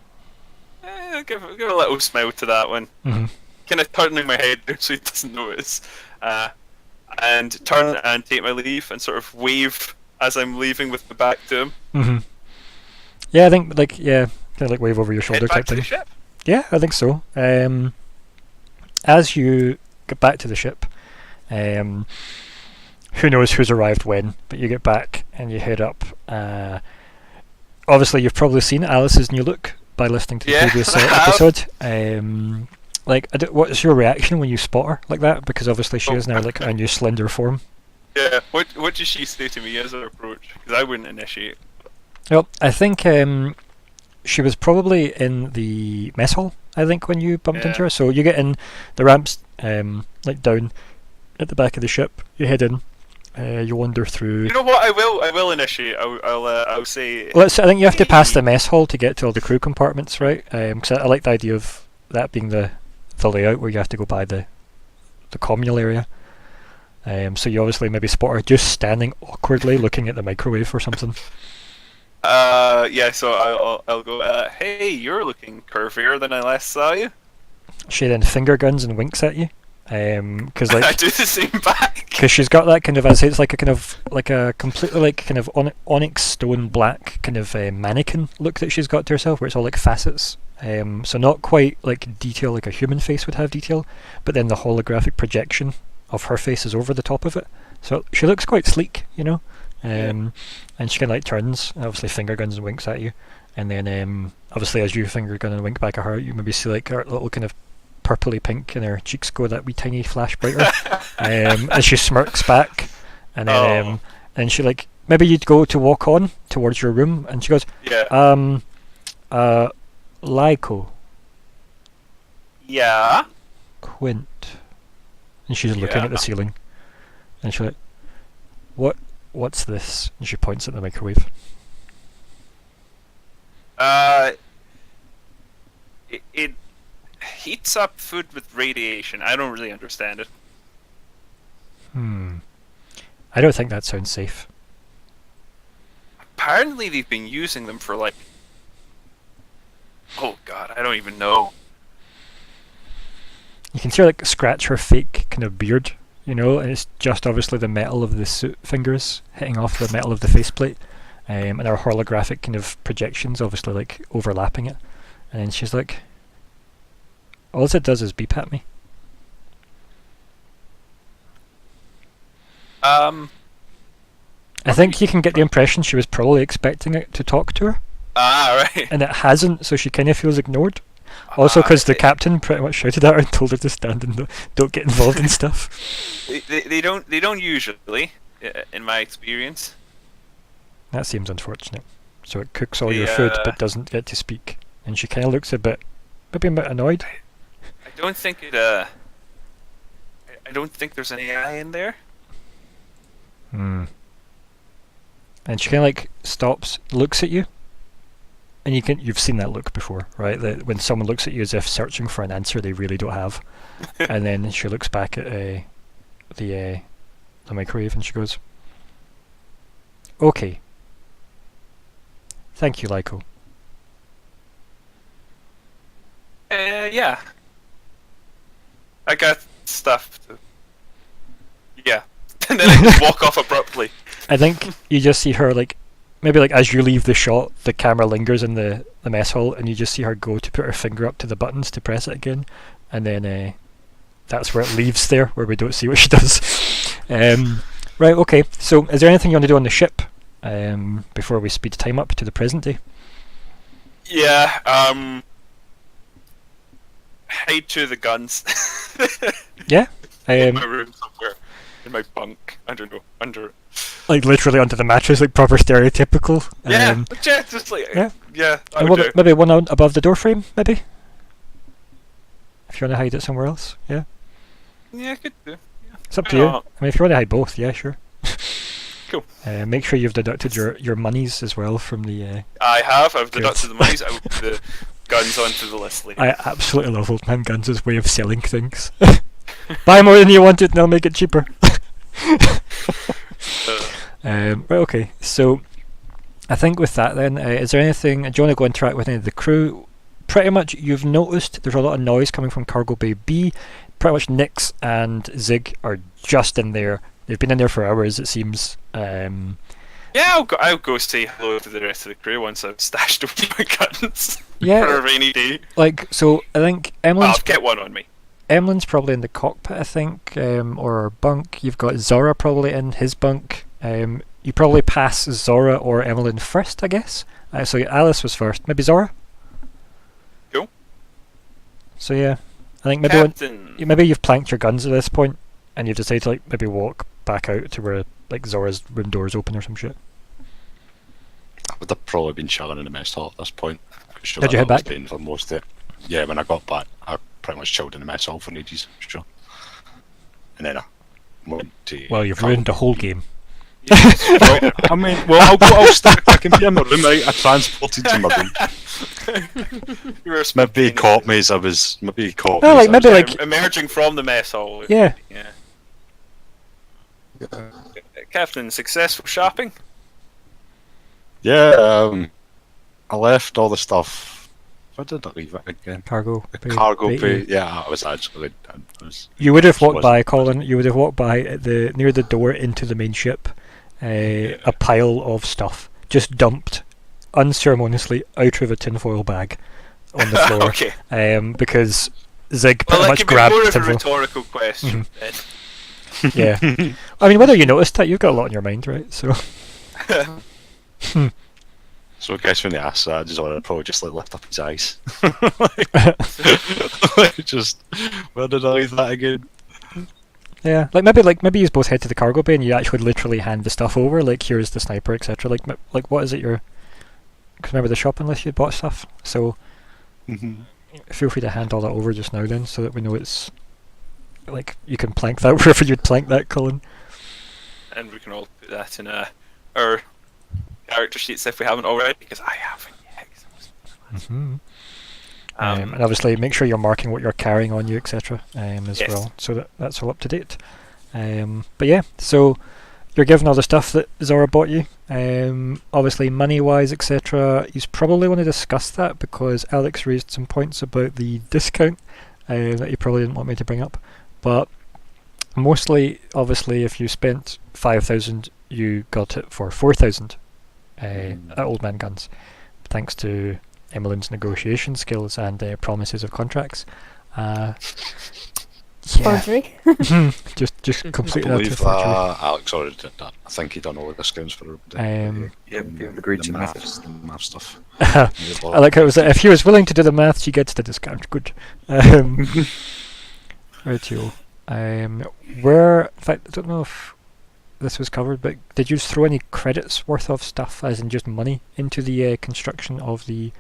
give a little smile to that one. Mm-hmm. Kind of turning my head down so he doesn't notice, and turn and take my leave and sort of wave as I'm leaving with the back to him. Mm-hmm. Yeah, I think kind of like wave over your shoulder Head back type to the thing. ship. Yeah, I think so. As you get back to the ship, who knows who's arrived when, but you get back and you head up. Obviously, you've probably seen Alice's new look by listening to the previous episode. What's your reaction when you spot her like that? Because obviously she is now like a new slender form. Yeah. What did she say to me as her approach? Because I wouldn't initiate. Well, I think she was probably in the mess hall, I think, when you bumped into her. So you get in the ramps, like down at the back of the ship. You head in. You wander through. You know what? I will initiate. I'll say. Well, I think you have to pass the mess hall to get to all the crew compartments, right? Because I like the idea of that being the layout where you have to go by the communal area. So you obviously maybe spot her just standing awkwardly looking at the microwave or something. Yeah. So I'll go. Hey, you're looking curvier than I last saw you. she then finger guns and winks at you. Because I like do the same back. because she's got that kind of, as it's like a kind of like a completely like kind of onyx stone black kind of mannequin look that she's got to herself, where it's all like facets. So not quite like detail like a human face would have detail, but then the holographic projection of her face is over the top of it. So she looks quite sleek, you know. And she kind of like turns, obviously finger guns and winks at you, and then obviously as you finger gun and wink back at her, you maybe see like her little kind of purpley pink and her cheeks go that wee tiny flash brighter as she smirks back, and then and she like maybe you'd go to walk on towards your room, and she goes, Lyko. Yeah. Quint. And she's looking at the ceiling, and she's like, what's this? And she points at the microwave. It heats up food with radiation. I don't really understand it. I don't think that sounds safe. Apparently they've been using them for like... Oh god, I don't even know. You can see her like scratch her fake kind of beard, you know, and it's just obviously the metal of the suit fingers hitting off the metal of the faceplate, and our holographic kind of projections obviously like overlapping it. And then she's like, all it does is beep at me. I think you can get the impression she was probably expecting it to talk to her. Right. And it hasn't, so she kind of feels ignored. Also, because the captain pretty much shouted at her and told her to stand and don't get involved in stuff. They don't usually, in my experience. That seems unfortunate. So it cooks all your food but doesn't get to speak. And she kind of looks maybe a bit annoyed. I don't think it. I don't think there's an AI in there. And she kind of like stops, looks at you, and you've seen that look before, right? That when someone looks at you as if searching for an answer they really don't have, and then she looks back at the microwave and she goes, "Okay, thank you, Lyko." Yeah. I got stuff to... Yeah. And then I just walk off abruptly. I think you just see her like, maybe like as you leave the shot, the camera lingers in the mess hall, and you just see her go to put her finger up to the buttons to press it again, and then that's where it leaves there, where we don't see what she does. Right, okay, so is there anything you want to do on the ship before we speed time up to the present day? Yeah, hide to the guns. Yeah? In my room somewhere. In my bunk. I don't know. Under... Like literally under the mattress, like proper stereotypical. Yeah, just like... Yeah, I would do. Maybe one out above the door frame, maybe? If you want to hide it somewhere else, yeah? Yeah, I could do. Yeah. It's up to you. I mean, if you want to hide both, yeah, sure. Cool. Make sure you've deducted your monies as well from the... I've deducted the monies. I will put the guns onto the list later. I absolutely love Old Man Guns' way of selling things. Buy more than you wanted and they'll make it cheaper. Right, okay, so I think with that then, is there anything, do you want to go interact with any of the crew? Pretty much you've noticed there's a lot of noise coming from Cargo Bay B. Pretty much Nix and Zigg are just in there. They've been in there for hours, it seems. Yeah, I'll go say hello to the rest of the crew once I've stashed away my guns. Yeah. For a rainy day. Like, so I think I'll get one on me. Emmelyn's probably in the cockpit, I think, or bunk. You've got Zora probably in his bunk. You probably pass Zora or Emmelyn first, I guess. So Alice was first. Maybe Zora? Cool. So yeah, I think maybe maybe you've planked your guns at this point, and you've decided to like maybe walk back out to where like Zora's room door's open or some shit. I would have probably been chilling in the mess hall at this point. Did you head back? For most of it. Yeah, when I got back, I pretty much chilled in the mess hall for ages, sure. And then I went to... Well, you've ruined the whole game. Well, I mean, I'll stick. I can be in my room, right? I transported to my room. Maybe he caught me as I was... Maybe he caught me like, maybe like... emerging from the mess hall. Yeah. Yeah. Captain, successful shopping? Yeah, I left all the stuff Where did I leave it again? Cargo. The bay, cargo bay bay. E. Yeah, I was actually. You would have walked wasn't- by, Colin. You would have walked by at the near the door into the main ship. A pile of stuff just dumped unceremoniously out of a tinfoil bag on the floor. Okay. Because Zigg Well, pretty that much could be grabbed more the of a tinfoil. rhetorical question. then. Yeah. I mean, whether you noticed that, you've got a lot on your mind, right? So. So I guess when they asked that, Zora probably just like lift up his eyes. Just where did I leave that again? Yeah, maybe you both head to the cargo bay and you actually literally hand the stuff over. Like, here's the sniper, etc. Like what is it you're? Because remember the shopping list you bought stuff. So feel free to hand all that over just now, then, so that we know it's like you can plank that wherever you'd plank that, Colin. And we can all put that in our character sheets if we haven't already, because I haven't yet. Mm-hmm. And obviously make sure you're marking what you're carrying on you, etc. As Yes. well, so that's all up to date. But yeah, so you're given all the stuff that Zora bought you. Obviously money-wise, etc. You probably want to discuss that because Alex raised some points about the discount that he probably didn't want me to bring up. But mostly, obviously, if you spent 5,000, you got it for 4,000 at Old Man Guns, thanks to Emmelyn's negotiation skills and promises of contracts. Yeah. Forgery. just I completely out believe of forgery. Alex already did that. I think he done all the discounts for everybody. Yep, you've agreed to the math. maths, the math stuff. I like how it was that if he was willing to do the maths, he gets the discount. Good. Rightio. Where, in fact, I don't know if this was covered, but did you throw any credits worth of stuff, as in just money, into the construction of the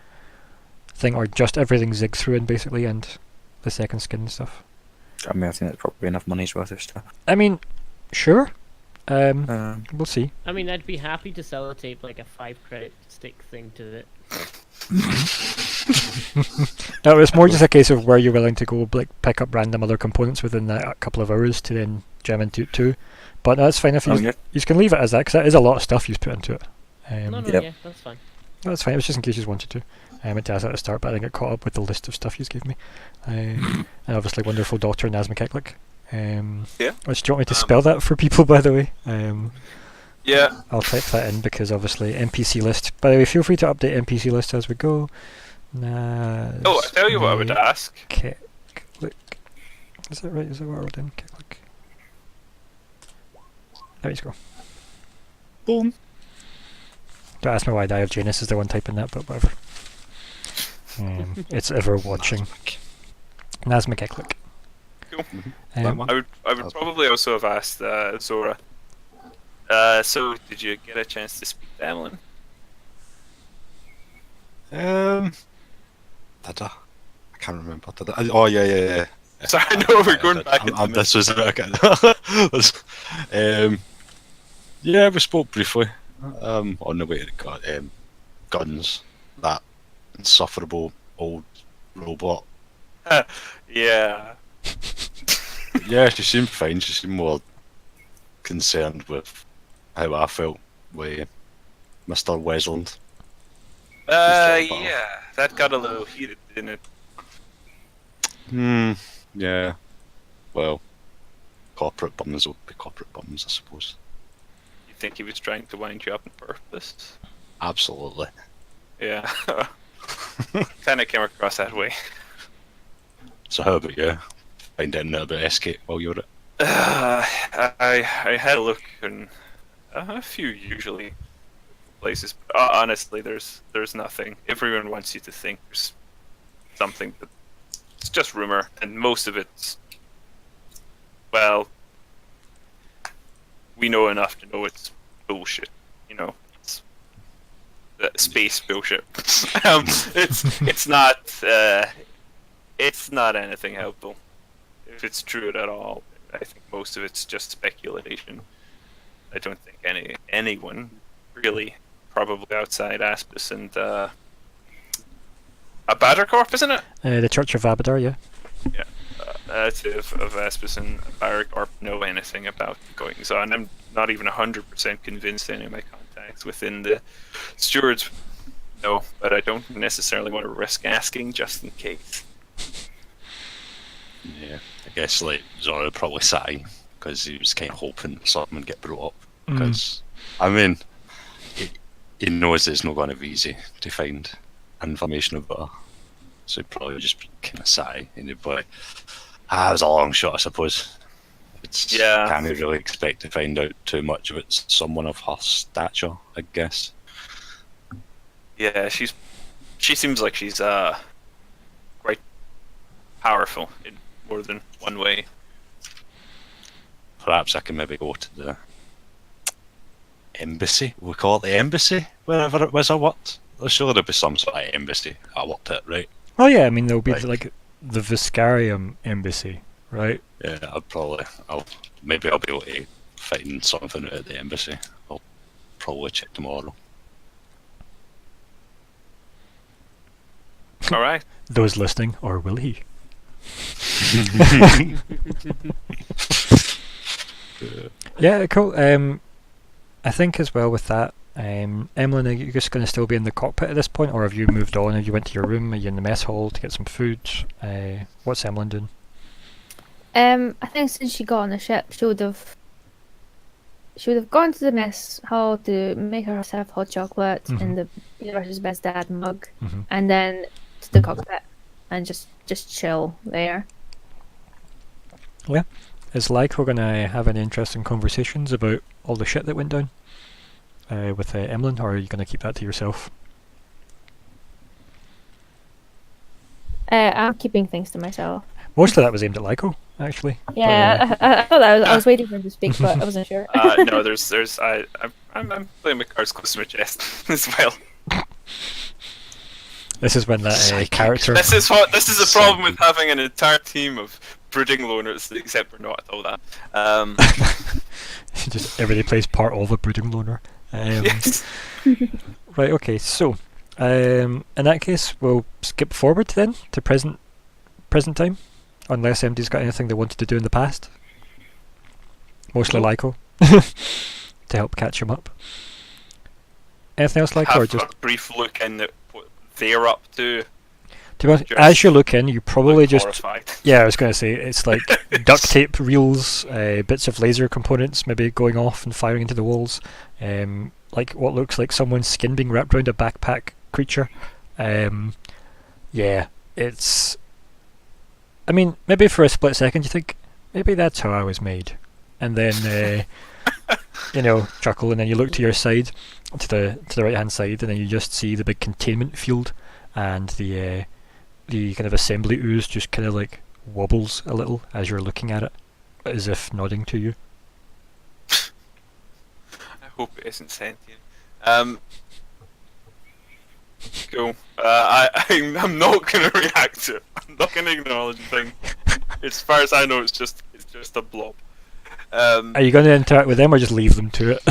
thing, or just everything Zigg threw in basically, and the second skin and stuff? I mean, I think that's probably enough money's worth of stuff. I mean, sure. We'll see. I mean, I'd be happy to sellotape like a 5-credit stick thing to it. No, it's more just a case of where you're willing to go, like pick up random other components within that couple of hours to then jam into it too. But no, that's fine if you can leave it as that, because that is a lot of stuff you've put into it. No, Yep. yeah, that's fine. That's fine. It was just in case you wanted to. I meant to ask that at the start, but I didn't get caught up with the list of stuff you gave me. And obviously, wonderful daughter Nazma Keklik. Yeah. Which, do you want me to spell that for people, by the way? Yeah. I'll type that in because obviously NPC list. By the way, feel free to update NPC list as we go. Oh, I tell you what I would ask. Keklik. Is that right? Is that what I wrote in? Keklik. There you go. Boom. Don't ask me why Eye of Janus is the one typing that, but whatever. It's ever watching. Nazma Keklik. Cool. That one. I would probably also have asked Zora. So, did you get a chance to speak to Emmelyn? Did I? I can't remember. Did I? Oh yeah. Sorry, no, we're going back. This was okay. Yeah, we spoke briefly. On the way to guns. That insufferable old robot. Yeah. Yeah, she seemed fine. She seemed more concerned with how I felt with Mr. Wesland. Yeah, that got a little heated, didn't it? Yeah. Well, corporate bums will be corporate bums, I suppose. You think he was trying to wind you up on purpose? Absolutely. Yeah. Kind of came across that way. So how about you? Find out about Escape while you're at it. I had a look in a few usually places. But honestly, there's nothing. Everyone wants you to think there's something, but it's just rumor, and most of it's, well, we know enough to know it's bullshit. You know, it's space bullshit. It's not anything helpful. If it's true at all, I think most of it's just speculation. I don't think anyone really, probably outside Aspis and Abadar, isn't it? The Church of Abadar, yeah. Yeah. Of Aspis and Abadar know anything about the goings on. I'm not even 100% convinced any of my contacts within the stewards No, but I don't necessarily want to risk asking just in case. Yeah, I guess like Zora would probably sigh because he was kind of hoping something would get brought up. Mm. Because I mean, he knows it's not going to be easy to find information about her, so he'd probably just kind of sigh and he'd be like, it was a long shot, I suppose. Can't really expect to find out too much about someone of her stature, I guess. Yeah, she seems like she's quite powerful in more than one way. Perhaps I can maybe go to the embassy. We call it the embassy, wherever it was I worked. There's surely there'll be some sort of embassy I worked at, right? Oh yeah, I mean there'll be Like- the Viscarium embassy, right? Yeah, I'll be able to find something out at the embassy. I'll probably check tomorrow. All right. Those listening, or will he? Yeah, cool. I think as well with that, Emmelyn, are you just going to still be in the cockpit at this point, or have you moved on? Have you went to your room? Are you in the mess hall to get some food? What's Emmelyn doing? I think since she got on the ship, she would have gone to the mess hall to make herself hot chocolate in the Universe's Best Dad mug, and then to the cockpit and just chill there. Is Lyko going to have any interesting conversations about all the shit that went down with Emmelyn, or are you going to keep that to yourself? I'm keeping things to myself. Most of that was aimed at Lyko, actually. Yeah, I thought I was waiting for him to speak, but I wasn't sure. No, I'm playing my cards close to my chest as well. This is when that character... This is the problem with having an entire team of brooding loners, except we're not at all that. Just everybody plays part of a brooding loner. Yes. Right, okay, so in that case we'll skip forward then to present time, unless MD's got anything they wanted to do in the past. Mostly Lyko to help catch him up. Anything else, Lyko, or Have just a brief look in at what they're up to. to be honest, just as you look in, you probably Look just horrified. yeah, I was going to say it's like duct tape reels, bits of laser components maybe going off and firing into the walls, like what looks like someone's skin being wrapped around a backpack creature. Yeah, it's. I mean, maybe for a split second you think maybe that's how I was made, and then chuckle, and then you look to your side, to the right hand side, and then you just see the big containment field, and the kind of assembly ooze just kind of like wobbles a little as you're looking at it, as if nodding to you. I hope it isn't sentient. Cool. I'm not going to react to it. I'm not going to acknowledge the thing. As far as I know, it's just a blob. Are you going to interact with them or just leave them to it?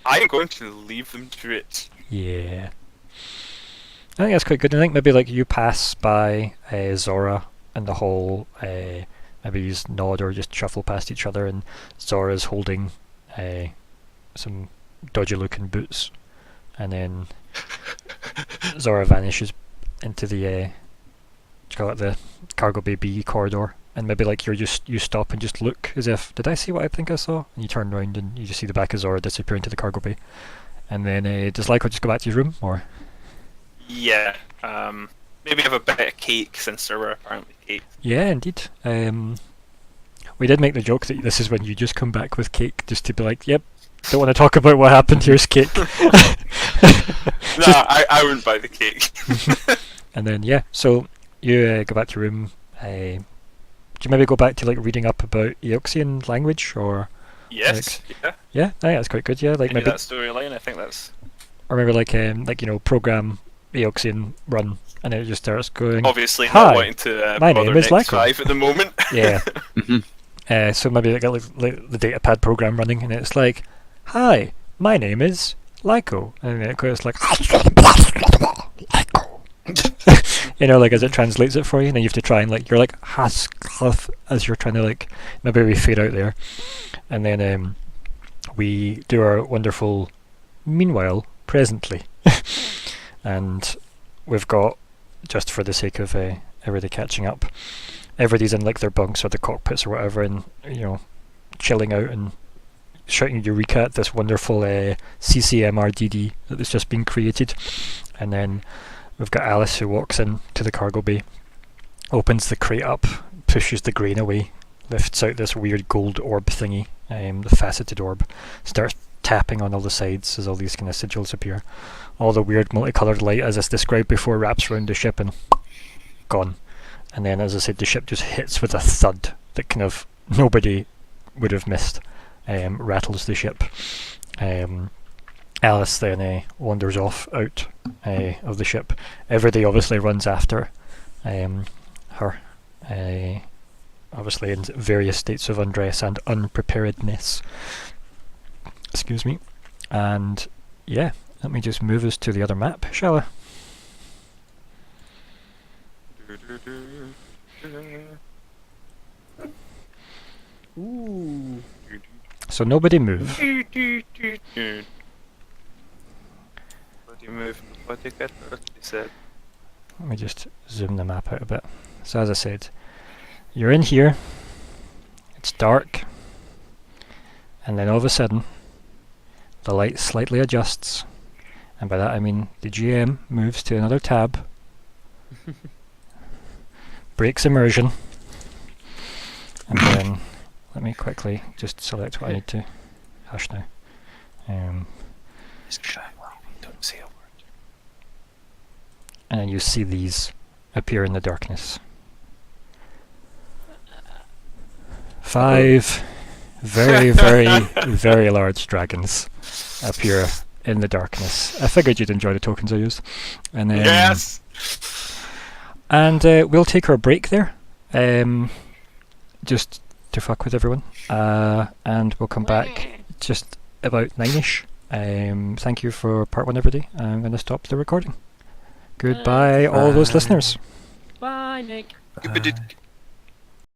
I'm going to leave them to it. Yeah. I think that's quite good. I think maybe like you pass by Zora in the hall, maybe you just nod or just shuffle past each other, and Zora's holding some dodgy looking boots, and then Zora vanishes into the the cargo bay B corridor, and maybe like you stop and just look as if, did I see what I think I saw? And you turn around and you just see the back of Zora disappear into the cargo bay, and then does Lyko just go back to his room, or? Yeah. Maybe have a bit of cake, since there were apparently cake. Yeah, indeed. We did make the joke that this is when you just come back with cake, just to be like, yep, don't want to talk about what happened, here's cake. No, I wouldn't buy the cake. And then, yeah, so you go back to your room. Do you maybe go back to like reading up about Eoxian language, or? Yes. Yeah. Yeah, I think that's quite good. Yeah, like Maybe maybe, that storyline. I think that's or maybe like program Eoxian run, and it just starts going. obviously Hi, not wanting to my bother name is Next Lyko. 5 at the moment. Yeah. So maybe they got like the datapad program running, and it's like, "Hi, my name is Lyko," and then it goes like, like as it translates it for you, and then you have to try and like you're like Hascluff as you're trying to like maybe we fade out there, and then we do our wonderful. Meanwhile, presently, and we've got, just for the sake of everybody catching up, everybody's in like their bunks or the cockpits or whatever, and chilling out and shouting eureka at this wonderful CCMRDD that has just been created. And then we've got Alice, who walks in to the cargo bay, opens the crate up, pushes the grain away, lifts out this weird gold orb thingy, the faceted orb, starts tapping on all the sides as all these kind of sigils appear. All the weird multicoloured light, as I described before, wraps around the ship and gone. And then, as I said, the ship just hits with a thud that kind of nobody would have missed. Rattles the ship. Alice then wanders off out of the ship. Everybody obviously runs after her, obviously in various states of undress and unpreparedness. Excuse me. And yeah, let me just move us to the other map, shall I? Ooh. So nobody move. Nobody move. Nobody get what he said. Let me just zoom the map out a bit. So as I said, you're in here, it's dark, and then all of a sudden the light slightly adjusts, and by that I mean the GM moves to another tab, breaks immersion, and then let me quickly just select what I need to. Hush now. Don't say a word. And then you see these appear in the darkness. 5 very, very, very large dragons appear in the darkness. I figured you'd enjoy the tokens I used. And then, Yes! And we'll take our break there, just to fuck with everyone. And we'll come back just about 9ish. Thank you for part 1, everybody. I'm going to stop the recording. Goodbye, all those listeners. Bye, Nick. Goodbye.